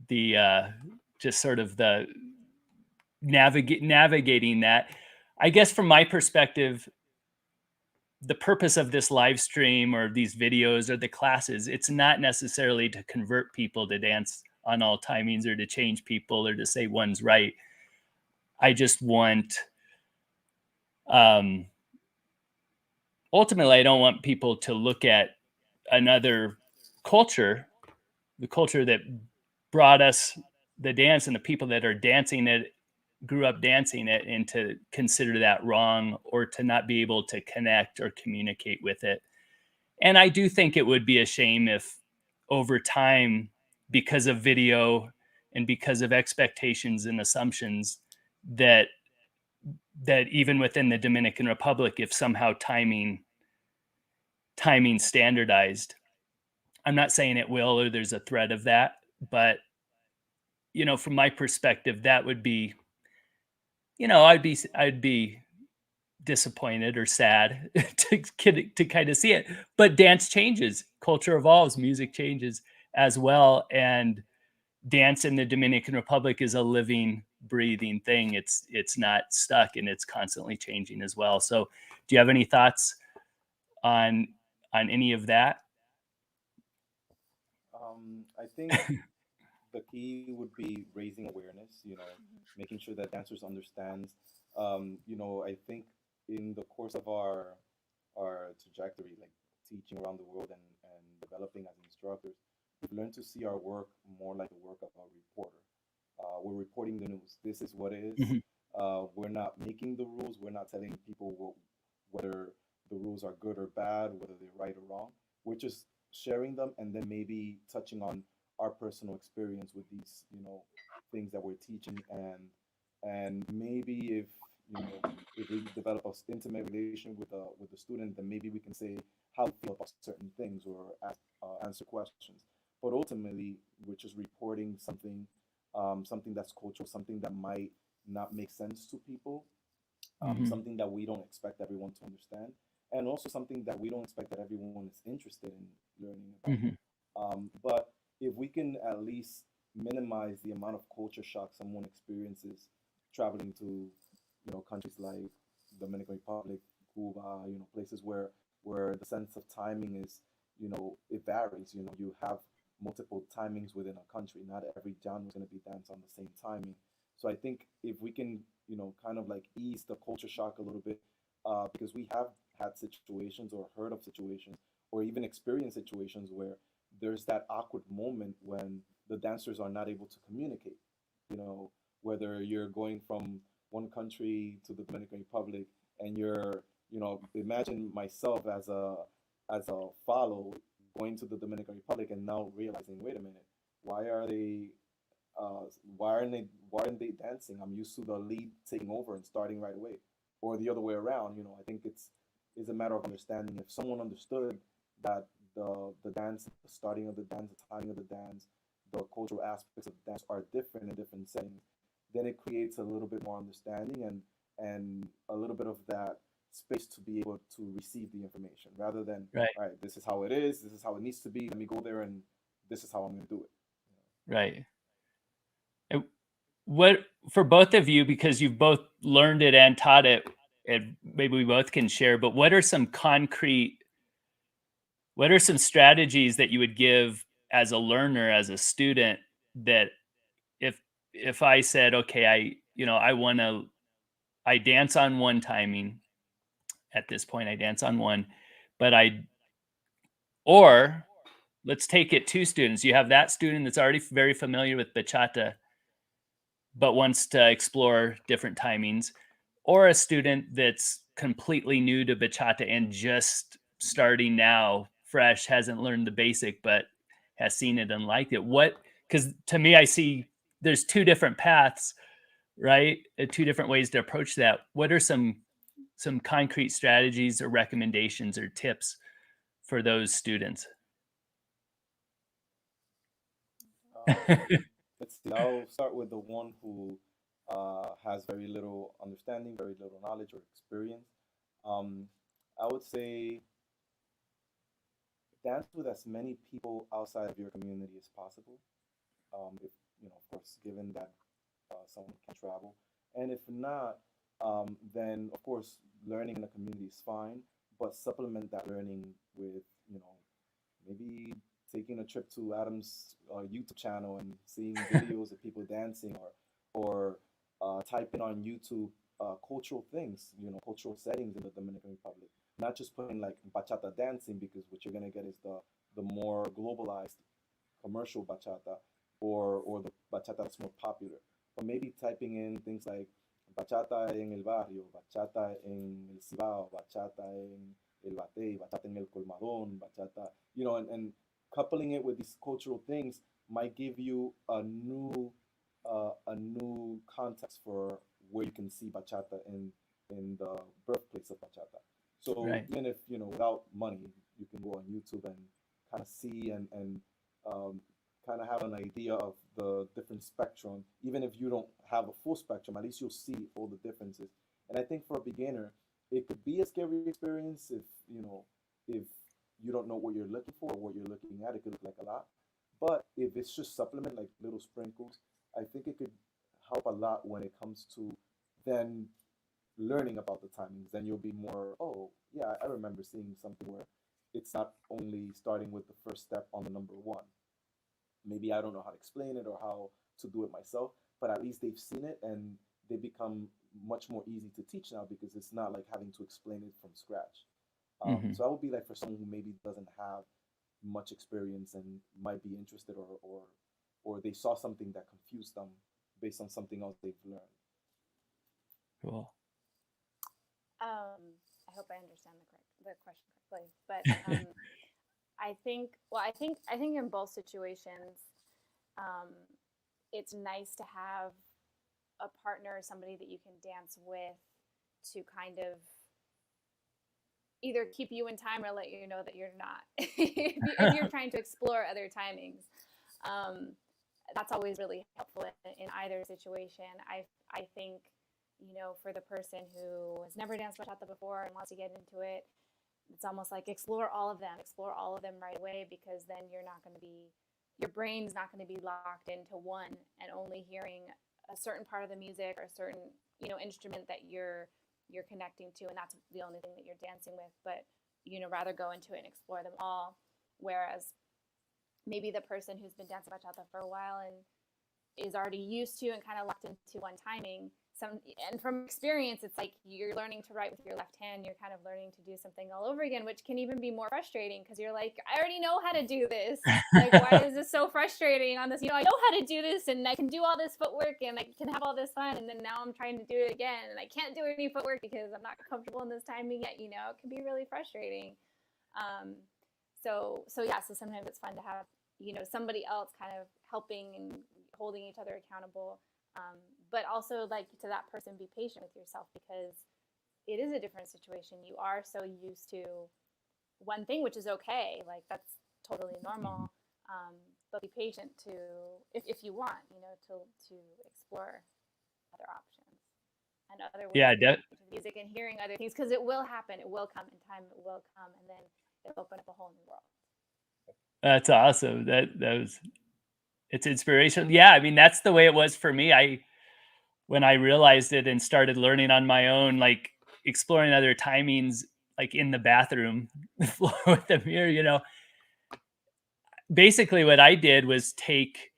the just sort of the navigating that, I guess from my perspective, the purpose of this live stream or these videos or the classes, it's not necessarily to convert people to dance on all timings or to change people or to say one's right. I just want, ultimately, I don't want people to look at another culture, the culture that brought us the dance and the people that are dancing it, grew up dancing it, and to consider that wrong or to not be able to connect or communicate with it. And I do think it would be a shame if over time, because of video and because of expectations and assumptions, that even within the Dominican Republic, if somehow timing standardized, I'm not saying it will or there's a threat of that, but from my perspective, that would be, I'd be disappointed or sad to kind of see it. But dance changes, culture evolves, music changes as well, and dance in the Dominican Republic is a living, breathing thing. It's not stuck, and it's constantly changing as well. So, do you have any thoughts on any of that? I think the key would be raising awareness, making sure that dancers understand. I think in the course of our trajectory, like teaching around the world and developing as instructors, we've learned to see our work more like the work of a reporter. We're reporting the news. This is what it is. We're not making the rules. We're not telling people whether the rules are good or bad, whether they're right or wrong. We're just sharing them and then maybe touching on our personal experience with these, things that we're teaching And maybe if if we develop an intimate relation with the student, then maybe we can say how we feel about certain things or answer questions. But ultimately, we're just reporting something, something that's cultural, something that might not make sense to people, something that we don't expect everyone to understand, and also something that we don't expect that everyone is interested in learning about. Hmm. But if we can at least minimize the amount of culture shock someone experiences traveling to, countries like Dominican Republic, Cuba, places where the sense of timing is, it varies. You have multiple timings within a country. Not every genre is going to be danced on the same timing. So I think if we can, kind of like ease the culture shock a little bit, because we have had situations or heard of situations or even experienced situations where there's that awkward moment when the dancers are not able to communicate. You know, whether you're going from one country to the Dominican Republic and imagine myself as a follow going to the Dominican Republic and now realizing, wait a minute, why are they uh, why aren't they dancing? I'm used to the lead taking over and starting right away, or the other way around. I think it's a matter of understanding. If someone understood that the dance, the starting of the dance, the timing of the dance, the cultural aspects of the dance are different in different settings, then it creates a little bit more understanding and a little bit of that space to be able to receive the information rather than, Right. all right, this is how it is, this is how it needs to be. Let me go there and this is how I'm going to do it. Right. What for both of you, because you've both learned it and taught it, and maybe we both can share, but what are some strategies that you would give as a learner, as a student, that if I said, okay, I dance on one timing at this point, I dance on one, but or let's take it two students. You have that student that's already very familiar with bachata, but wants to explore different timings, or a student that's completely new to bachata and just starting now, fresh, hasn't learned the basic, but has seen it and liked it. Because to me, I see there's two different paths, right? Two different ways to approach that. What are some concrete strategies or recommendations or tips for those students? Let's see. I'll start with the one who has very little understanding, very little knowledge or experience. Um, I would say dance with as many people outside of your community as possible. If of course, given that someone can travel, and if not, then of course, learning in a community is fine, but supplement that learning with maybe taking a trip to Adam's YouTube channel and seeing videos of people dancing, or typing on YouTube cultural things, cultural settings in the Dominican Republic. Not just putting like bachata dancing, because what you're gonna get is the more globalized commercial bachata, or the bachata that's more popular. But maybe typing in things like bachata en el barrio, bachata en el Cibao, bachata en el Batey, bachata en el Colmadón, bachata, and coupling it with these cultural things might give you a new context for where you can see bachata in the birthplace of bachata. So Right. even if without money, you can go on YouTube and kind of see and um, kind of have an idea of the different spectrum. Even if you don't have a full spectrum, at least you'll see all the differences. And I think for a beginner, it could be a scary experience if you don't know what you're looking for or what you're looking at. It could look like a lot. But if it's just supplement, like little sprinkles, I think it could help a lot when it comes to then learning about the timings. Then you'll be more, oh, yeah, I remember seeing something where it's not only starting with the first step on the number one. Maybe I don't know how to explain it or how to do it myself, but at least they've seen it and they become much more easy to teach now because it's not like having to explain it from scratch. Mhm. So I would be like for someone who maybe doesn't have much experience and might be interested, or they saw something that confused them based on something else they've learned. Cool. I hope I understand the question correctly, but I think in both situations, um, it's nice to have a partner, somebody that you can dance with to kind of either keep you in time or let you know that you're not. if you're trying to explore other timings, that's always really helpful in either situation. I think, you know, for the person who has never danced bachata before and wants to get into it, it's almost like explore all of them right away, because then you're not going to be, your brain's not going to be locked into one and only hearing a certain part of the music or a certain, you know, instrument that you're connecting to, and that's the only thing that you're dancing with. But, you know, rather go into it and explore them all. Whereas maybe the person who's been dancing bachata for a while and is already used to and kind of locked into one timing, and from experience, it's like you're learning to write with your left hand. You're kind of learning to do something all over again, which can even be more frustrating, because you're like, I already know how to do this. Like, why is this so frustrating on this? You know, I know how to do this, and I can do all this footwork, and I can have all this fun, and then now I'm trying to do it again, and I can't do any footwork because I'm not comfortable in this timing yet. You know, it can be really frustrating. So sometimes it's fun to have, you know, somebody else kind of helping and holding each other accountable. But also, like, to that person, be patient with yourself, because it is a different situation. You are so used to one thing, which is okay. Like, that's totally normal. But be patient to, if you want, you know, to explore other options and other ways to music and hearing other things, because it will happen. It will come in time. It will come, and then it'll open up a whole new world. That's awesome. That was, it's inspirational. Yeah, I mean, that's the way it was for me. When I realized it and started learning on my own, like exploring other timings, like in the bathroom, the floor with the mirror, you know, basically what I did was take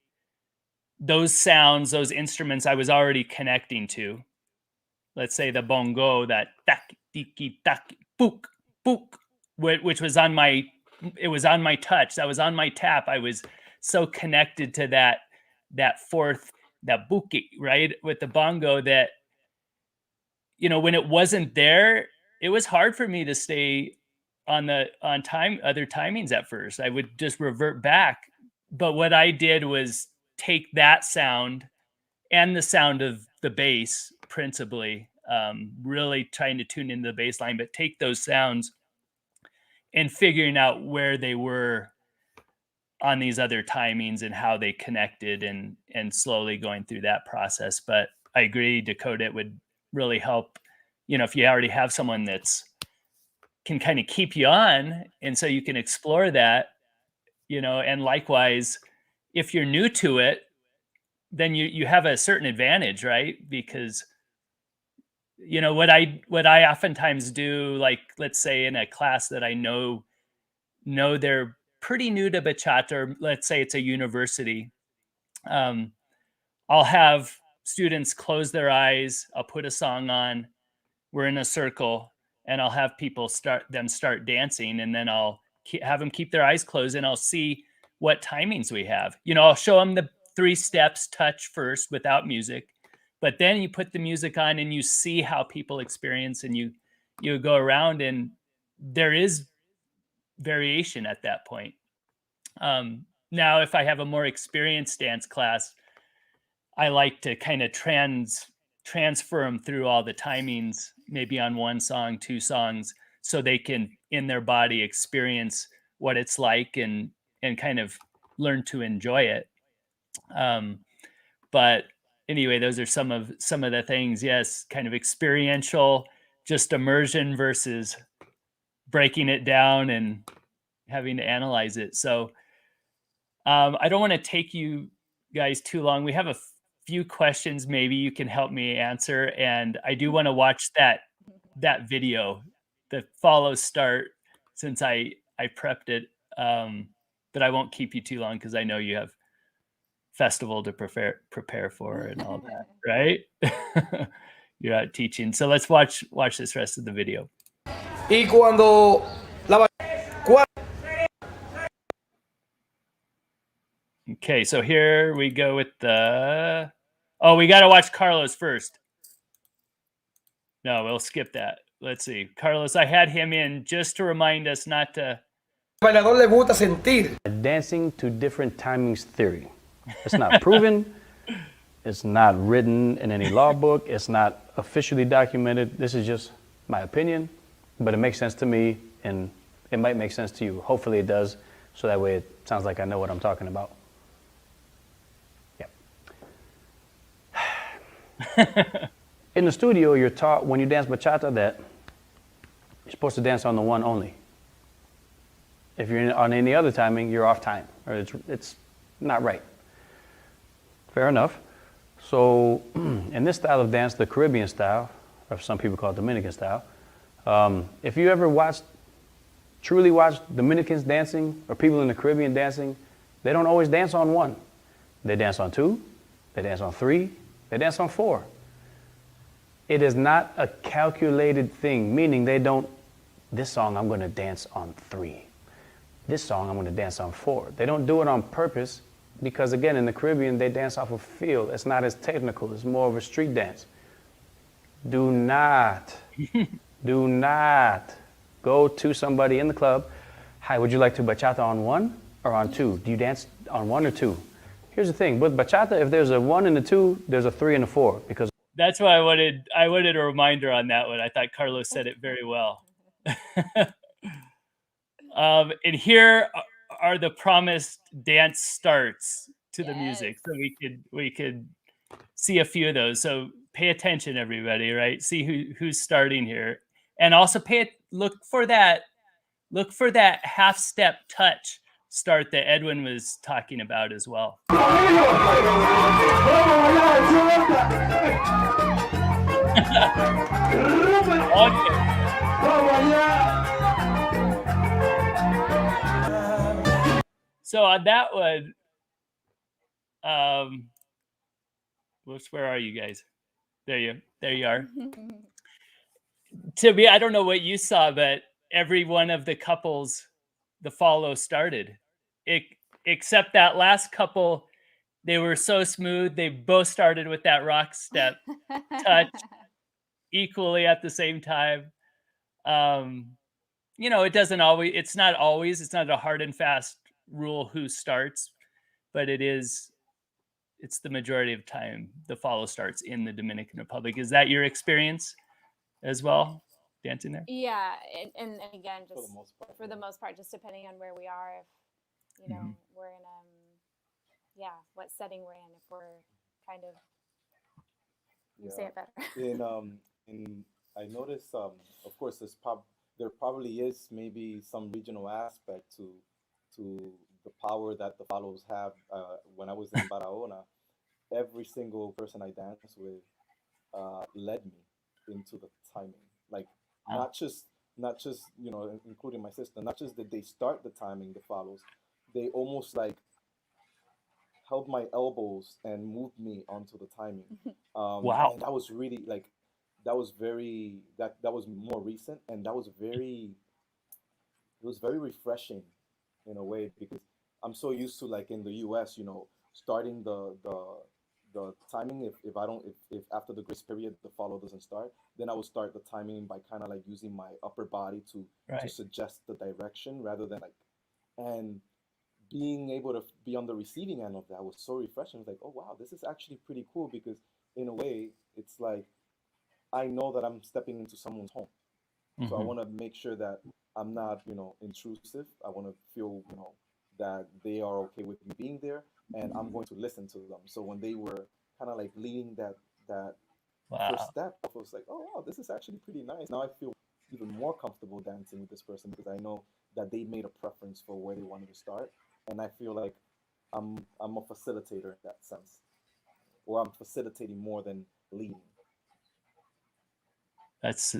those sounds, those instruments I was already connecting to. Let's say the bongo, that tak, tiki, tak, book, book, which was on my, it was on my touch. That was on my tap. I was so connected to that fourth, that buki, right, with the bongo, that, you know, when it wasn't there, it was hard for me to stay on other timings at first. I would just revert back. But what I did was take that sound and the sound of the bass, principally, really trying to tune into the bass line, but take those sounds and figuring out where they were on these other timings and how they connected, and slowly going through that process. But I agree, Dakota, it would really help, you know, if you already have someone that's can kind of keep you on, and so you can explore that, you know. And likewise, if you're new to it, then you have a certain advantage, right? Because, you know, what I oftentimes do, like, let's say in a class that I know they're pretty new to bachata, or let's say it's a university, I'll have students close their eyes, I'll put a song on, we're in a circle, and I'll have people start dancing, and then I'll have them keep their eyes closed, and I'll see what timings we have. You know, I'll show them the 3 steps touch first without music, but then you put the music on and you see how people experience, and you go around, and there is variation at that point. Now, if I have a more experienced dance class, I like to kind of transfer them through all the timings, maybe on 1 song, 2 songs, so they can, in their body, experience what it's like, and kind of learn to enjoy it. But anyway, those are some of the things. Yes, kind of experiential, just immersion versus breaking it down and having to analyze it. So I don't want to take you guys too long. We have a few questions maybe you can help me answer, and I do want to watch that video, the follow start, since I prepped it, but I won't keep you too long, because I know you have festival to prepare for and all that, right? You're out teaching, so let's watch this rest of the video. Y cuando Okay, so here we go with we got to watch Carlos first. No, we'll skip that. Let's see. Carlos, I had him in just to remind us not to. bailador le gusta sentir. Dancing to different timings theory. It's not proven. It's not written in any law book. It's not officially documented. This is just my opinion, but it makes sense to me, and it might make sense to you. Hopefully it does, so that way it sounds like I know what I'm talking about. Yeah. In the studio, you're taught when you dance bachata that you're supposed to dance on the one only. If you're on any other timing, you're off time, or it's not right. Fair enough. So in this style of dance, the Caribbean style, or some people call it Dominican style, if you ever truly watched Dominicans dancing, or people in the Caribbean dancing, they don't always dance on one. They dance on two, they dance on three, they dance on four. It is not a calculated thing, meaning they don't, this song I'm gonna dance on three. This song I'm gonna dance on four. They don't do it on purpose because, again, in the Caribbean, they dance off of feel. It's not as technical, it's more of a street dance. Do not go to somebody in the club, hi, would you like to bachata on one or on two? Do you dance on one or two? Here's the thing, with bachata, if there's a one and a two, there's a three and a four, because that's why I wanted a reminder on that one. I thought Carlos said it very well. And here are the promised dance starts to the music, so we could see a few of those. So pay attention, everybody. Right, see who's starting here, and also look for that half step touch start that Edwin was talking about as well. Okay. So on that one, where are you guys? There you are. To me, I don't know what you saw, but every one of the couples, the follow started. Except that last couple, they were so smooth. They both started with that rock step touch equally at the same time. It's not a hard and fast rule who starts, but it's the majority of time the follow starts in the Dominican Republic. Is that your experience as well, dancing there? Yeah, and again, just for the most part, just depending on where we are, if we're in what setting we're in, if we're kind of say it better. I noticed, of course, there probably is maybe some regional aspect to the power that the follows have. When I was in Barahona, every single person I danced with led me into the timing. Like not just including my sister. Not just did they start the timing, the follows, they almost like held my elbows and moved me onto the timing. Wow! And that was really that was more recent, and it was very refreshing in a way, because I'm so used to, like in the US, starting the timing. If after the grace period the follow doesn't start, then I would start the timing by kind of like using my upper body to suggest the direction rather than and being able to be on the receiving end of that was so refreshing. It's like, oh wow, this is actually pretty cool, because in a way it's like I know that I'm stepping into someone's home. Mm-hmm. So I want to make sure that I'm not, intrusive. I want to feel, that they are okay with me being there, and I'm going to listen to them. So when they were kind of like leading that first step, I was like, oh wow, this is actually pretty nice. Now I feel even more comfortable dancing with this person, because I know that they made a preference for where they wanted to start, and I feel like I'm a facilitator in that sense, or I'm facilitating more than leading. That's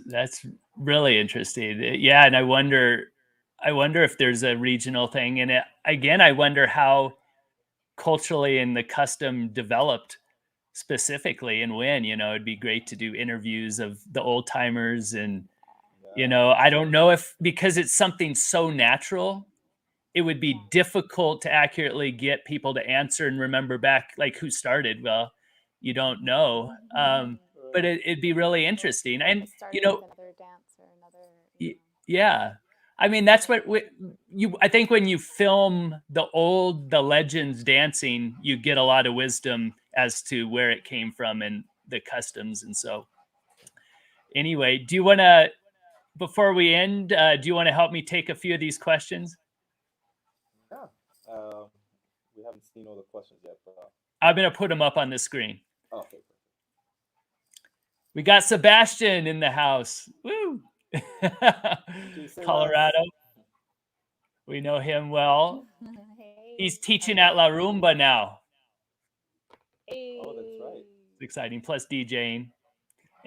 really interesting. Yeah, and I wonder if there's a regional thing in it. Again, I wonder how culturally and the custom developed specifically, and when. It'd be great to do interviews of the old timers, and I don't know if, because it's something so natural, it would be difficult to accurately get people to answer and remember back, like, who started. Well, you don't know. But it'd be really interesting. And, another dance or another, yeah. I mean, that's what I think when you film the legends dancing, you get a lot of wisdom as to where it came from and the customs. And so anyway, do you want to, before we end, do you want to help me take a few of these questions? Yeah. We haven't seen all the questions yet, but I'm going to put them up on the screen. oh, okay. We got Sebastian in the house. Woo! Colorado. We know him well. Hey. He's teaching at La Rumba now. Hey. Oh, that's right. It's exciting. Plus DJing.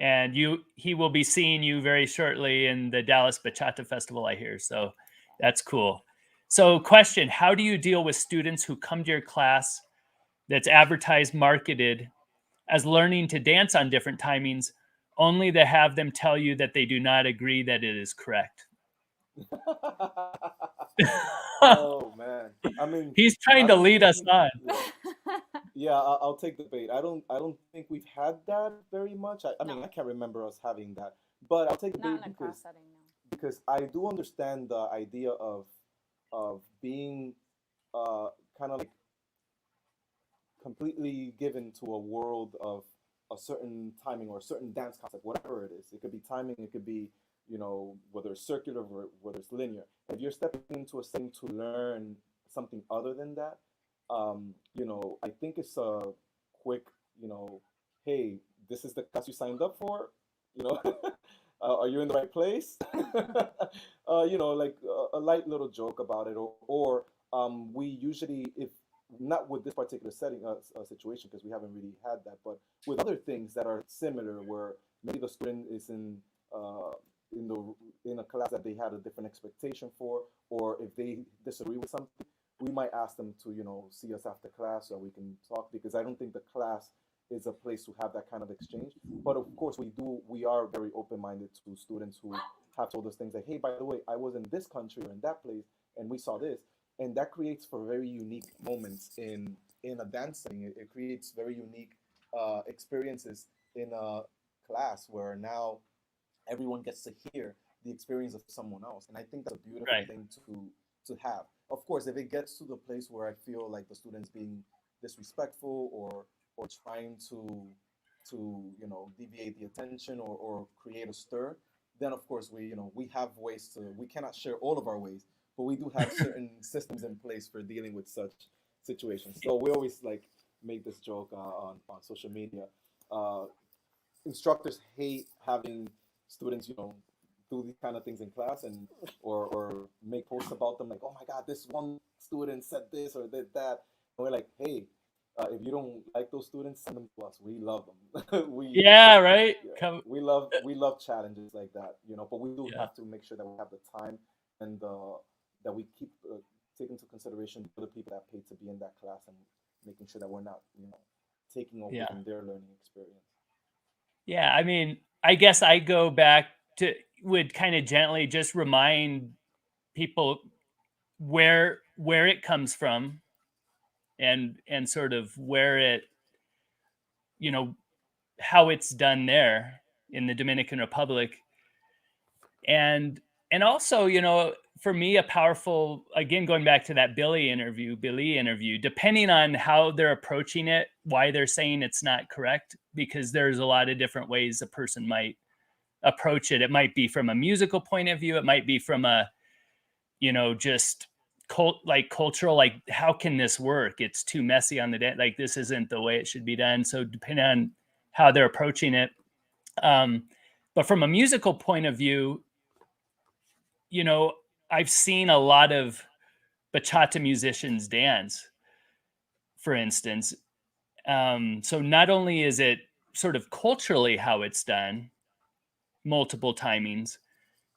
And he will be seeing you very shortly in the Dallas Bachata Festival, I hear. So that's cool. So question, how do you deal with students who come to your class that's advertised, marketed as learning to dance on different timings, only to have them tell you that they do not agree that it is correct? Oh man, I mean, He's trying to lead us on. Yeah, I'll take the bait. I don't think we've had that very much. I mean, No. I can't remember us having that, but I'll take the Not bait in a class setting, no. because I do understand the idea of being kind of like completely given to a world of a certain timing or a certain dance concept, whatever it is. It could be timing, it could be, you know, whether it's circular or whether it's linear. If you're stepping into a setting to learn something other than that, you know, I think it's a quick, you know, hey, this is the class you signed up for, you know, are you in the right place? You know, like a light little joke about it, or we usually, if not with this particular setting, situation, because we haven't really had that, but with other things that are similar, where maybe the student is in a class that they had a different expectation for, or if they disagree with something, we might ask them to, you know, see us after class so we can talk, because I don't think the class is a place to have that kind of exchange. But of course, we are very open-minded to students who have told us things like, hey, by the way, I was in this country or in that place, and we saw this. And that creates for very unique moments in a dance setting. It creates very unique experiences in a class where now everyone gets to hear the experience of someone else. And I think that's a beautiful Right. thing to have. Of course, if it gets to the place where I feel like the student's being disrespectful or trying to you know, deviate the attention or create a stir, then of course we have ways to, we cannot share all of our ways, but we do have certain systems in place for dealing with such situations. So we always like make this joke on social media. Instructors hate having students, you know, do these kind of things in class and or make posts about them like, oh my God, this one student said this or did that. And we're like, hey, if you don't like those students, send them to us. We love them. Yeah, right. Yeah, we love challenges like that, you know. But we do have to make sure that we have the time and that we keep take into consideration the people that paid to be in that class and making sure that we're not, you know, taking over from their learning experience. Yeah, I mean, I guess I go back to, would kind of gently just remind people where it comes from and sort of where it, you know, how it's done there in the Dominican Republic. And also, you know, for me, a powerful, again, going back to that Billy interview, depending on how they're approaching it, why they're saying it's not correct, because there's a lot of different ways a person might approach it. It might be from a musical point of view. It might be from a, you know, just cultural, like, how can this work? It's too messy on the day. Like, this isn't the way it should be done. So depending on how they're approaching it. But from a musical point of view, you know, I've seen a lot of bachata musicians dance, for instance. So not only is it sort of culturally how it's done, multiple timings,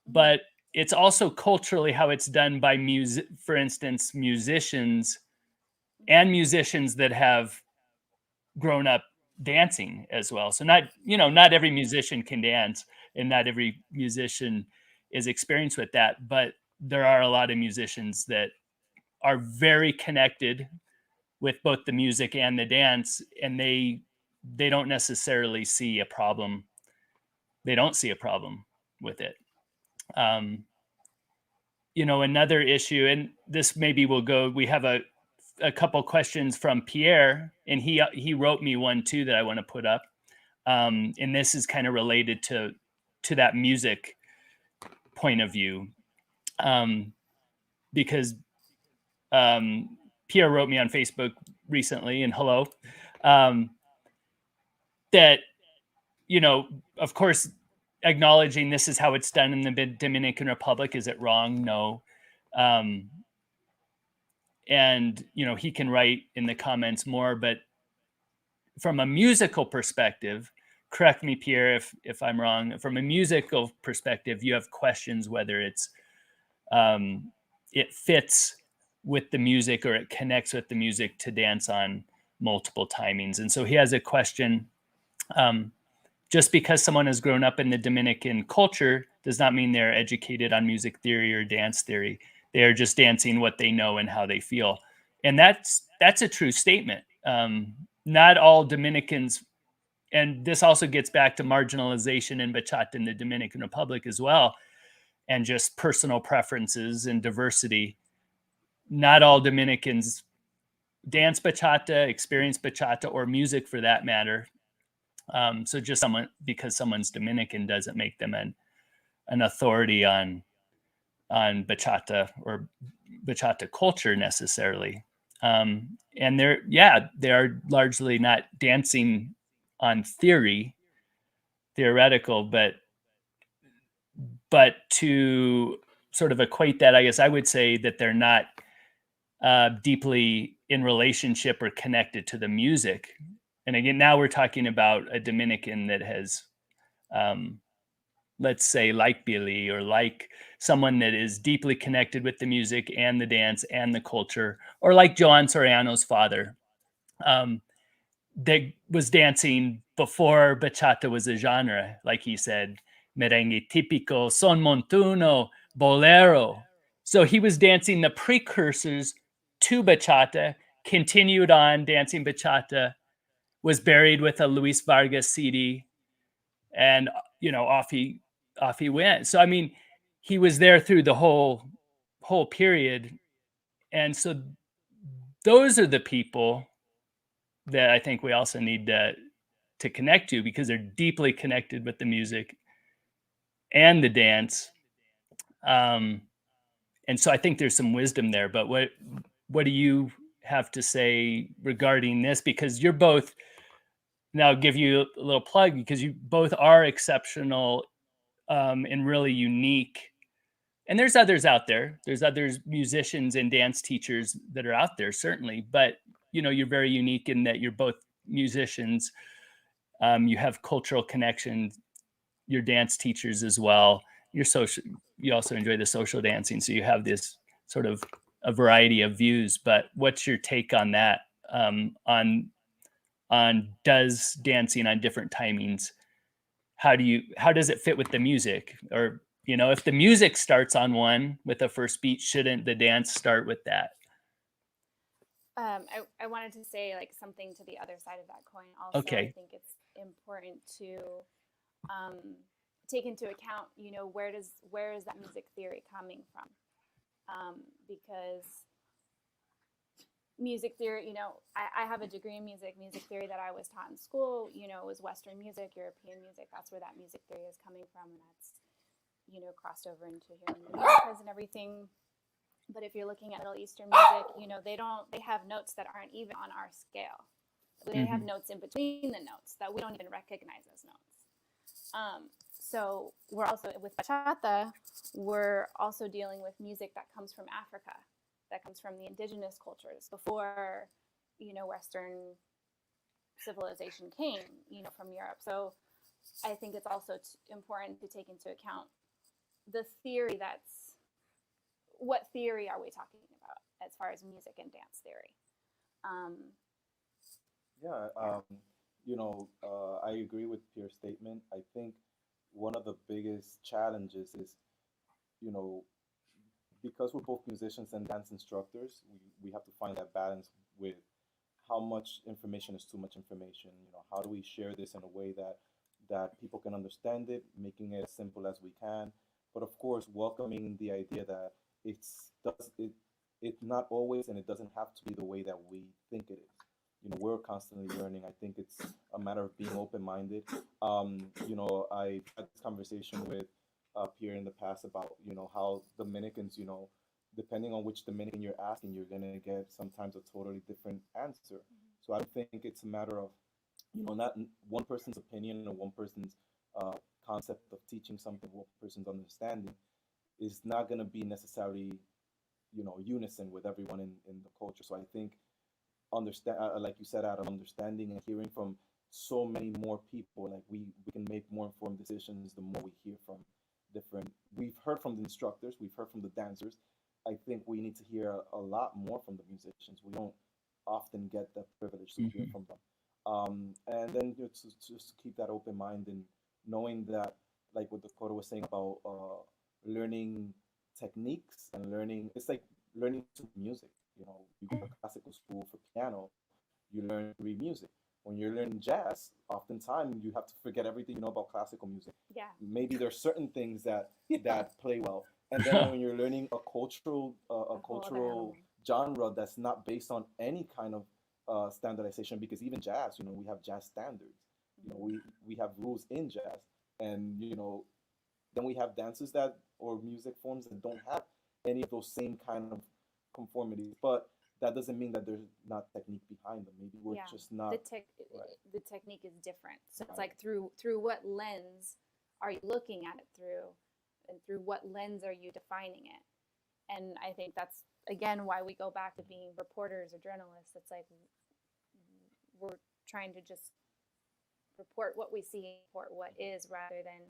but it's also culturally how it's done by music, for instance, musicians that have grown up dancing as well. So not every musician can dance, and not every musician is experienced with that, but there are a lot of musicians that are very connected with both the music and the dance, and they don't necessarily see a problem. They don't see a problem with it. You know, another issue, and this maybe will go, we have a a couple questions from Pierre, and he wrote me one too that I want to put up. And this is kind of related to that music point of view, because Pierre wrote me on Facebook recently, and hello, that, you know, of course, acknowledging this is how it's done in the Dominican Republic. Is it wrong? No. And, you know, he can write in the comments more, but from a musical perspective, correct me, Pierre, if I'm wrong, from a musical perspective, you have questions whether it's, it fits with the music or it connects with the music to dance on multiple timings. And so he has a question. Just because someone has grown up in the Dominican culture does not mean they're educated on music theory or dance theory. They are just dancing what they know and how they feel. And that's a true statement. Not all Dominicans, and this also gets back to marginalization in bachata in the Dominican Republic as well, and just personal preferences and diversity. Not all Dominicans dance bachata, experience bachata, or music for that matter. So just because someone's Dominican doesn't make them an authority on bachata or bachata culture necessarily. And they are largely not dancing on theoretical, but to sort of equate that, I guess I would say that they're not deeply in relationship or connected to the music. And again, now we're talking about a Dominican that has, let's say, like Billy, or like someone that is deeply connected with the music and the dance and the culture, or like Joan Soriano's father, that was dancing before bachata was a genre, like he said, merengue típico, son montuno, bolero. So he was dancing the precursors to bachata, continued on dancing bachata, was buried with a Luis Vargas CD, and, you know, off he went. So I mean, he was there through the whole period, and so those are the people that I think we also need to connect to, because they're deeply connected with the music and the dance. And so I think there's some wisdom there. But what do you have to say regarding this? Because you're both, now I'll give you a little plug, because you both are exceptional and really unique. And there's others out there. There's other musicians and dance teachers that are out there, certainly. But, you know, you're very unique in that you're both musicians. You have cultural connections. You're dance teachers as well. You also enjoy the social dancing. So you have this sort of a variety of views. But what's your take on that? On does dancing on different timings, how does it fit with the music? Or, you know, if the music starts on one with a first beat, shouldn't the dance start with that? I wanted to say like something to the other side of that coin also. Okay. I think it's important to take into account, you know, where is that music theory coming from? Because music theory, you know, I have a degree in music theory that I was taught in school, you know, was Western music, European music. That's where that music theory is coming from. And that's, you know, crossed over into here in the Americas and everything. But if you're looking at Middle Eastern music, you know, they have notes that aren't even on our scale. They have notes in between the notes that we don't even recognize as notes. So we're also, with bachata, we're also dealing with music that comes from Africa, that comes from the indigenous cultures before, you know, Western civilization came, you know, from Europe. So I think it's also important to take into account the theory what theory are we talking about as far as music and dance theory? You know, I agree with your statement. I think one of the biggest challenges is, you know, because we're both musicians and dance instructors, we have to find that balance with how much information is too much information. You know, how do we share this in a way that people can understand it, making it as simple as we can, but of course welcoming the idea that it's not always, and it doesn't have to be the way that we think it is. We're constantly learning. I think it's a matter of being open-minded. I had this conversation with Pierre in the past about, how Dominicans, depending on which Dominican you're asking, you're going to get sometimes a totally different answer. So I think it's a matter of, not one person's opinion or one person's concept of teaching something, one person's understanding is not going to be necessarily, unison with everyone in the culture. So I think understand, like you said, Adam, understanding and hearing from so many more people, like we can make more informed decisions the more we hear from we've heard from the instructors, we've heard from the dancers. I think we need to hear a lot more from the musicians. We don't often get that privilege to hear from them. And then just to keep that open mind and knowing that, like what Dakota was saying about learning techniques and learning, it's like learning music. You go to classical school for piano, you learn to read music. When you're learning jazz, oftentimes you have to forget everything you know about classical music. Yeah. Maybe there's certain things that play well. And then when you're learning a cultural genre that's not based on any kind of standardization, because even jazz, we have jazz standards. We have rules in jazz, and then we have dances or music forms that don't have any of those same kind of conformities. But that doesn't mean that there's not technique behind them. Maybe we're just not. The technique is different. So it's like through what lens are you looking at it through, and through what lens are you defining it? And I think that's again why we go back to being reporters or journalists. It's like we're trying to just report what we see, report what is, rather than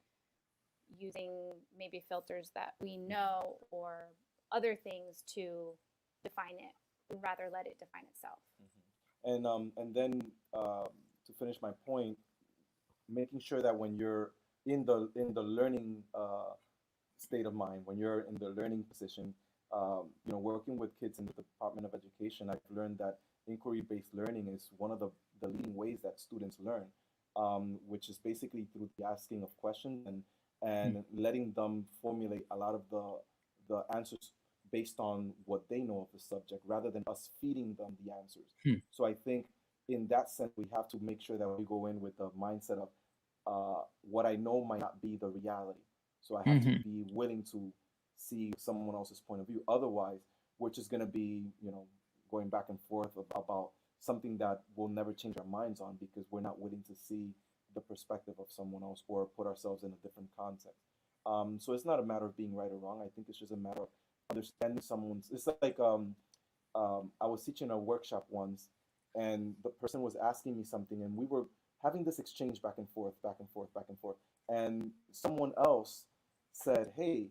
using maybe filters that we know or other things to define it, and rather let it define itself. And then to finish my point, making sure that when you're in the learning state of mind, when you're in the learning position, working with kids in the Department of Education, I've learned that inquiry-based learning is one of the leading ways that students learn, which is basically through the asking of questions and letting them formulate a lot of the answers based on what they know of the subject, rather than us feeding them the answers. So I think in that sense, we have to make sure that we go in with the mindset of what I know might not be the reality. So I have to be willing to see someone else's point of view. Otherwise, we're just going to be, going back and forth about something that we'll never change our minds on, because we're not willing to see the perspective of someone else or put ourselves in a different context. So it's not a matter of being right or wrong. I think it's just a matter of understanding someone's. It's like I was teaching a workshop once, and the person was asking me something, and we were having this exchange back and forth, and someone else said, hey,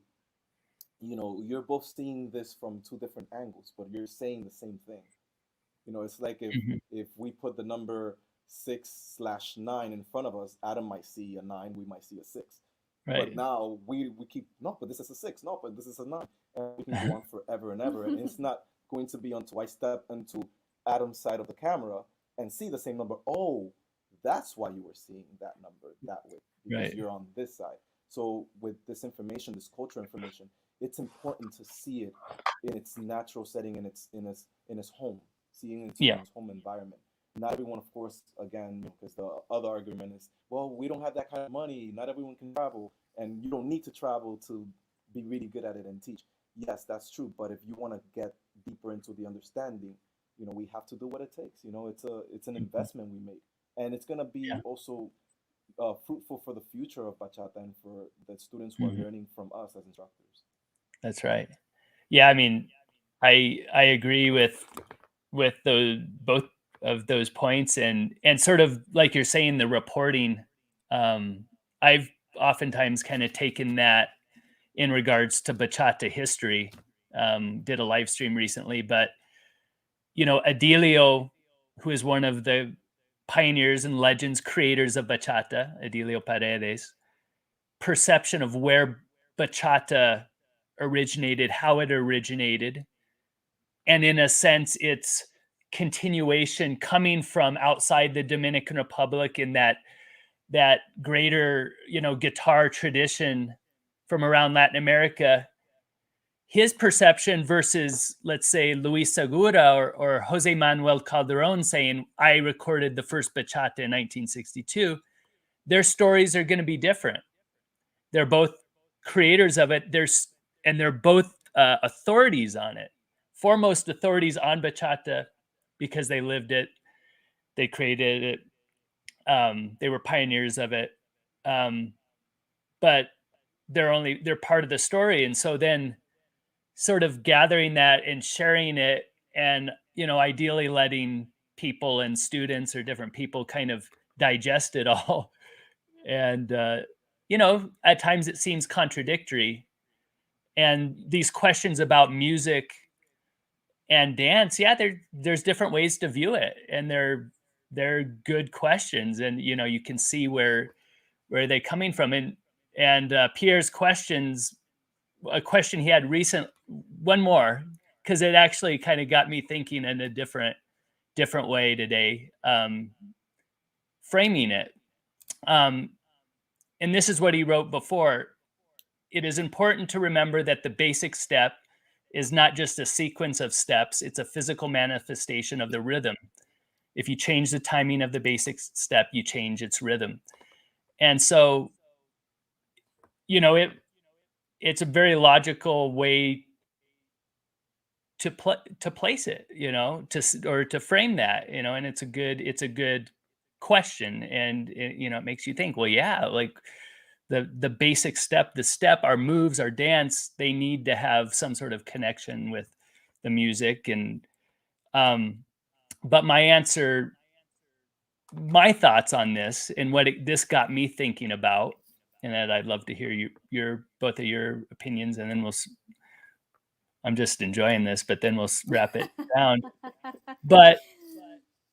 you're both seeing this from two different angles, but you're saying the same thing. It's like if we put the number 6/9 in front of us, Adam might see a 9, we might see a 6. Right. But now we keep, no, but this is a 6, no, but this is a 9. And we can go on forever and ever. And it's not going to be until I step into Adam's side of the camera and see the same number. Oh, that's why you were seeing that number that way, because you're on this side. So with this information, this cultural information, it's important to see it in its natural setting, in its home, seeing it in its home environment. Not everyone, of course, again, because the other argument is, well, we don't have that kind of money. Not everyone can travel, and you don't need to travel to be really good at it and teach. Yes, that's true. But if you want to get deeper into the understanding, we have to do what it takes. It's an investment we make, and it's gonna be also fruitful for the future of bachata and for the students who are learning from us as instructors. That's right. Yeah, I mean, I agree with those both of those points, and sort of like you're saying, the reporting. I've oftentimes kind of taken that in regards to bachata history. Did a live stream recently, but Adilio, who is one of the pioneers and legends, creators of bachata, Adilio Paredes, perception of where bachata originated, how it originated, and in a sense, its continuation coming from outside the Dominican Republic in that greater, guitar tradition from around Latin America. his perception versus, let's say, Luis Segura or Jose Manuel Calderon saying, I recorded the first bachata in 1962, their stories are going to be different. They're both creators of it. And they're both authorities on it, foremost authorities on bachata because they lived it, they created it, they were pioneers of it. But they're part of the story. And so then sort of gathering that and sharing it, and ideally letting people and students or different people kind of digest it all. And at times it seems contradictory, and these questions about music and dance, there's different ways to view it, and they're good questions, and you can see where they're coming from. And Pierre's questions, a question he had one more, because it actually kind of got me thinking in a different way today, framing it. And this is what he wrote before. It is important to remember that the basic step is not just a sequence of steps, it's a physical manifestation of the rhythm. If you change the timing of the basic step, you change its rhythm. And so, it's a very logical way to place it, to frame that, and it's a good question. And it makes you think, well, yeah, like the basic step, our moves, our dance, they need to have some sort of connection with the music. And but my thoughts on this and what this got me thinking about, and that I'd love to hear both of your opinions, and then I'm just enjoying this, but then we'll wrap it down. But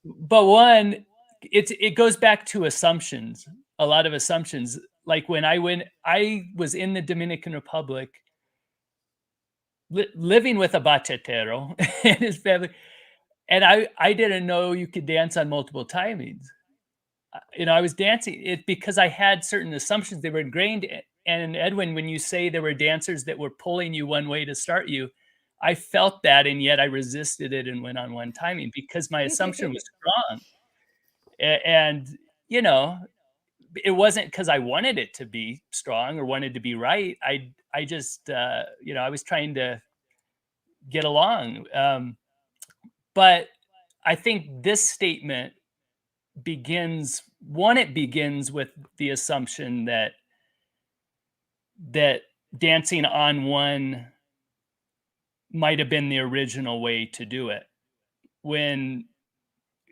one, it goes back to assumptions, a lot of assumptions. Like when I was in the Dominican Republic, living with a bachatero and his family, and I didn't know you could dance on multiple timings. I was dancing it because I had certain assumptions. They were ingrained. And Edwin, when you say there were dancers that were pulling you one way to start you, I felt that, and yet I resisted it and went on one timing because my assumption was strong. And, it wasn't because I wanted it to be strong or wanted to be right. I just, I was trying to get along. But I think this statement begins with the assumption that dancing on one might have been the original way to do it, when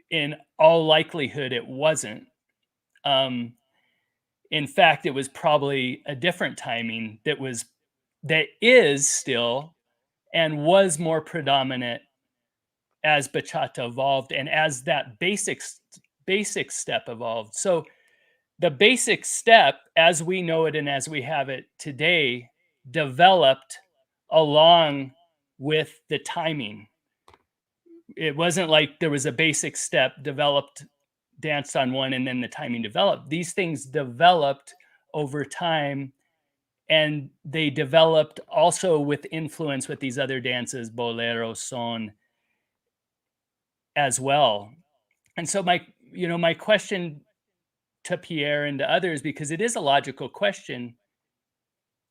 in all likelihood it wasn't. In fact, it was probably a different timing that is still and was more predominant as bachata evolved and as that basic step evolved. So the basic step, as we know it and as we have it today, developed along with the timing. It wasn't like there was a basic step developed, danced on one, and then the timing developed. These things developed over time, and they developed also with influence with these other dances, bolero, son, as well. And so my question to Pierre and to others, because it is a logical question,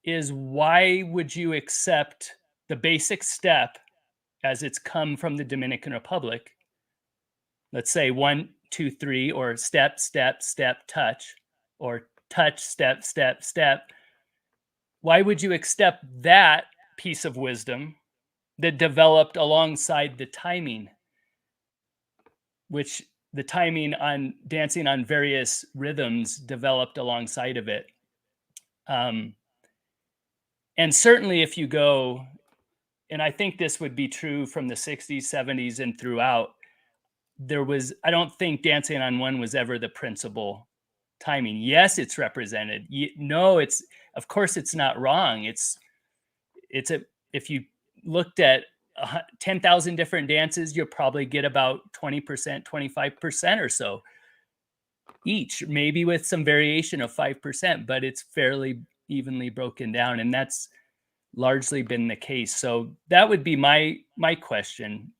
is why would you accept the basic step as it's come from the Dominican Republic? Let's say 1, 2, 3, or step, step, step, touch, or touch, step, step, step. Why would you accept that piece of wisdom that developed alongside the timing, which the timing on dancing on various rhythms developed alongside of it? And certainly if you go, and I think this would be true from the 60s, 70s, and throughout, I don't think dancing on one was ever the principal timing. Yes, it's represented. No, of course it's not wrong. If you looked at 10,000 different dances, you'll probably get about 20%, 25% or so each, maybe with some variation of 5%, but it's fairly evenly broken down. And that's largely been the case. So that would be my question,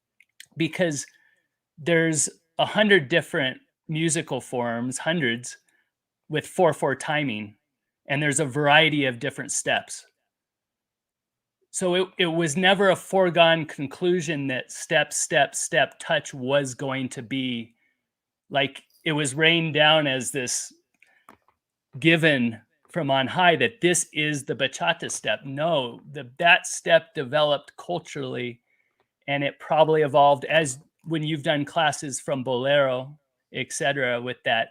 because there's 100 different musical forms, hundreds, with 4/4 timing, and there's a variety of different steps. So it was never a foregone conclusion that step, step, step, touch was going to be like it was rained down as this given from on high that this is the bachata step. No, that step developed culturally, and it probably evolved as when you've done classes from bolero, etc., with that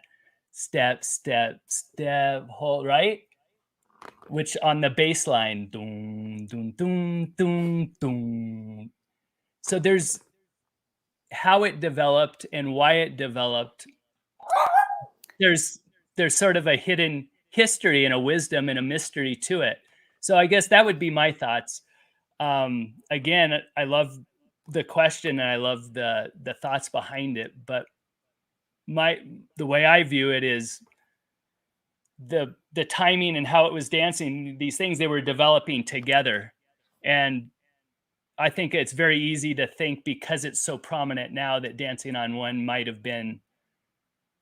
step, step, step, hold, right? Which on the bass line, doom, doom, doom, doom, doom. So there's how it developed and why it developed. There's sort of a hidden history and a wisdom and a mystery to it. So I guess that would be my thoughts. Again, I love the question and I love the thoughts behind it, but the way I view it is the timing and how it was dancing, these things they were developing together. And I think it's very easy to think, because it's so prominent now, that dancing on one might have been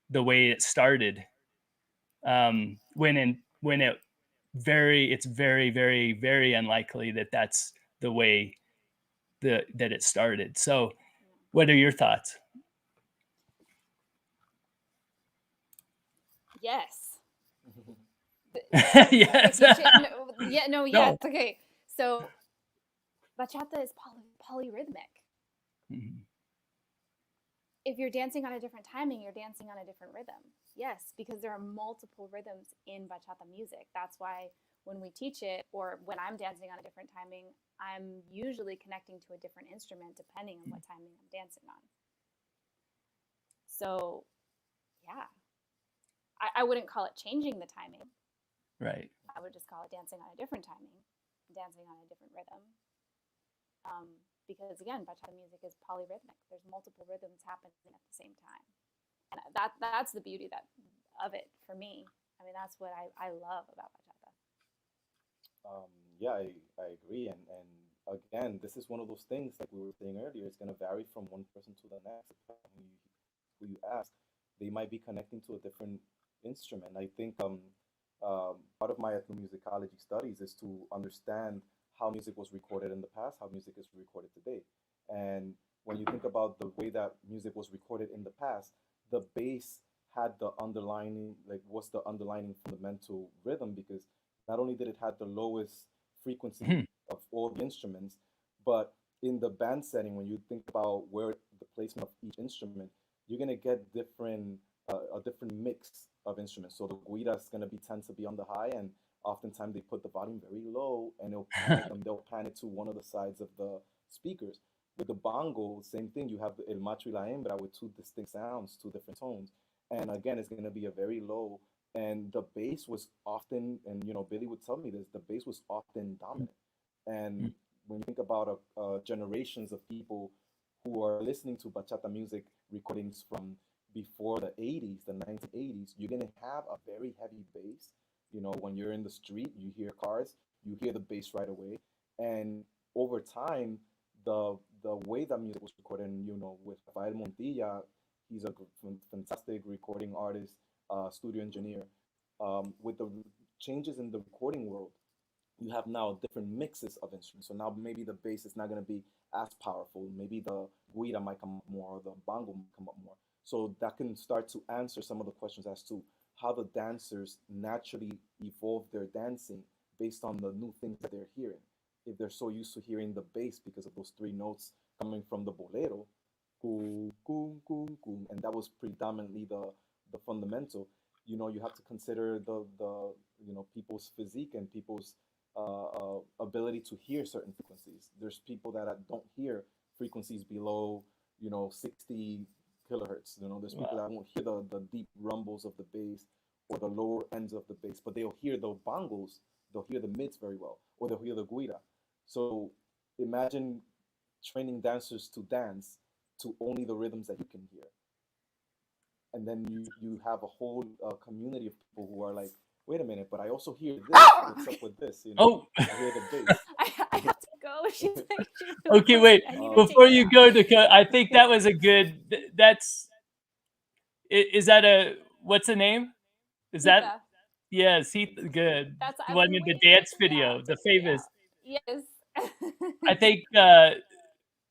the way it started. When it's very, very, very unlikely that that's the way that it started. So what are your thoughts? Yes. Yes. Yes. Okay. So bachata is polyrhythmic. Mhm. If you're dancing on a different timing, you're dancing on a different rhythm. Yes, because there are multiple rhythms in bachata music. That's why when we teach it, or when I'm dancing on a different timing, I'm usually connecting to a different instrument depending on what timing I'm dancing on. So, yeah. I wouldn't call it changing the timing. Right. I would just call it dancing on a different timing, dancing on a different rhythm. Because again, bachata music is polyrhythmic. There's multiple rhythms happening at the same time, and that's the beauty of it for me. I mean, that's what I love about bachata. Yeah, I agree. And again, this is one of those things, like we were saying earlier, it's going to vary from one person to the next. Who you ask, they might be connecting to a different instrument. I think part of my ethnomusicology studies is to understand how music was recorded in the past, how music is recorded today. And when you think about the way that music was recorded in the past, the bass had the underlining, like what's the underlining fundamental rhythm, because not only did it have the lowest frequency of all the instruments, but in the band setting, when you think about where the placement of each instrument, you're gonna get a different mix of instruments. So the guira is gonna tend to be on the high, and oftentimes they put the volume very low, and they'll pan it to one of the sides of the speakers. With the bongo, same thing. You have el macho y la hembra with two distinct sounds, two different tones, and again, it's gonna be a very low. And the bass was often, and Billy would tell me this, the bass was often dominant. And when you think about generations of people who are listening to bachata music recordings from before the 80s, the 1980s, you're gonna have a very heavy bass. When you're in the street, you hear cars, you hear the bass right away. And over time, the way that music was recorded, and with Rafael Montilla, he's a fantastic recording artist, studio engineer. With the changes in the recording world, you have now different mixes of instruments. So now maybe the bass is not going to be as powerful. Maybe the guira might come up more, or the bongo might come up more. So that can start to answer some of the questions as to how the dancers naturally evolve their dancing based on the new things that they're hearing. If they're so used to hearing the bass because of those three notes coming from the bolero, cool, cool, cool, cool, and that was predominantly the fundamental. You have to consider the people's physique and people's ability to hear certain frequencies. There's people that don't hear frequencies below 60 kilohertz. There's people that won't hear the deep rumbles of the bass or the lower ends of the bass, but they'll hear the bongos, they'll hear the mids very well, or they'll hear the guira. So imagine training dancers to dance to only the rhythms that you can hear. And then you have a whole community of people who are like, wait a minute, but I also hear this. What's up with this? I hear the bass. No, she's like, she really Okay, wants wait. it. I need to Before take you it go, Dakota, I think that was a good. That's. Is that a? What's the name? Is off. that? Yes, he good. That's The I've one been in the waiting dance for video, that. the famous. Yeah. Yes. I think that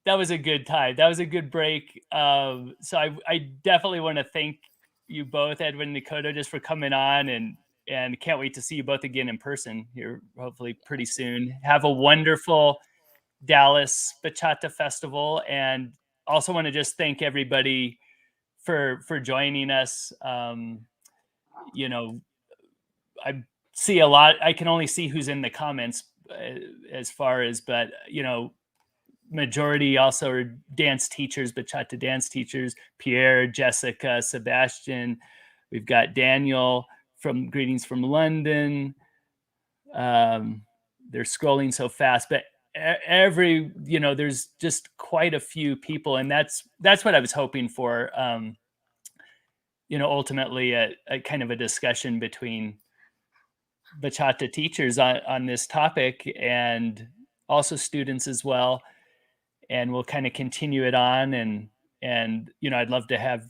was a good time. That was a good break. So I definitely want to thank you both, Edwin and Dakota, just for coming on, and can't wait to see you both again in person here, hopefully pretty soon. Have a wonderful Dallas Bachata Festival, and also want to just thank everybody for joining us. You know, I see a lot. I can only see who's in the comments as far as, but you know, majority also are dance teachers, bachata dance teachers. Pierre, Jessica, Sebastian. We've got Daniel from Greetings from London. They're scrolling so fast, but there's just quite a few people, and that's what I was hoping for. Ultimately a kind of a discussion between bachata teachers on this topic, and also students as well. And we'll kind of continue it on, and I'd love to have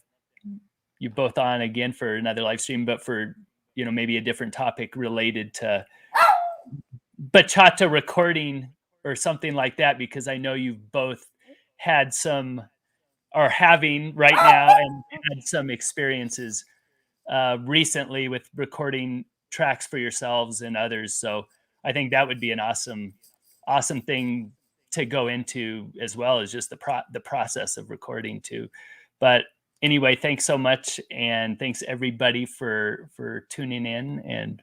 you both on again for another live stream, but for maybe a different topic related to bachata recording or something like that, because I know you've both had some, are having right now, and had some experiences recently with recording tracks for yourselves and others. So I think that would be an awesome thing to go into, as well as just the process of recording too. But anyway, thanks so much, and thanks everybody for tuning in, and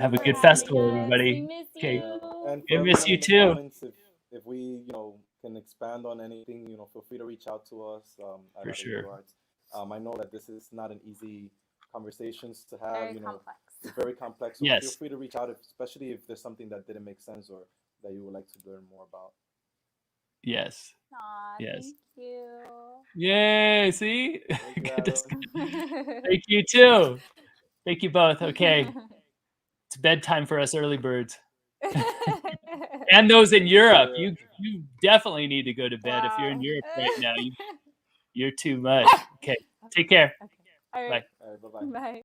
have a good festival, everybody. We miss Okay, you. And I for miss everyone you in the too. comments, if we can expand on anything, feel free to reach out to us at For Other sure. Eagle Arts. I know that this is not an easy conversations to have. Very complex. It's very complex. So Yes. feel free to reach out, especially if there's something that didn't make sense or that you would like to learn more about. Yes. Aw, Yes. thank you. Yay! See, Thank you, good Adam. Thank you too. Thank you both. Okay, it's bedtime for us early birds, and those in Europe. Yeah. You definitely need to go to bed if you're in Wow. Europe right now. You're too much. Okay, take care. Okay. All Bye. right. All right, bye-bye. Bye.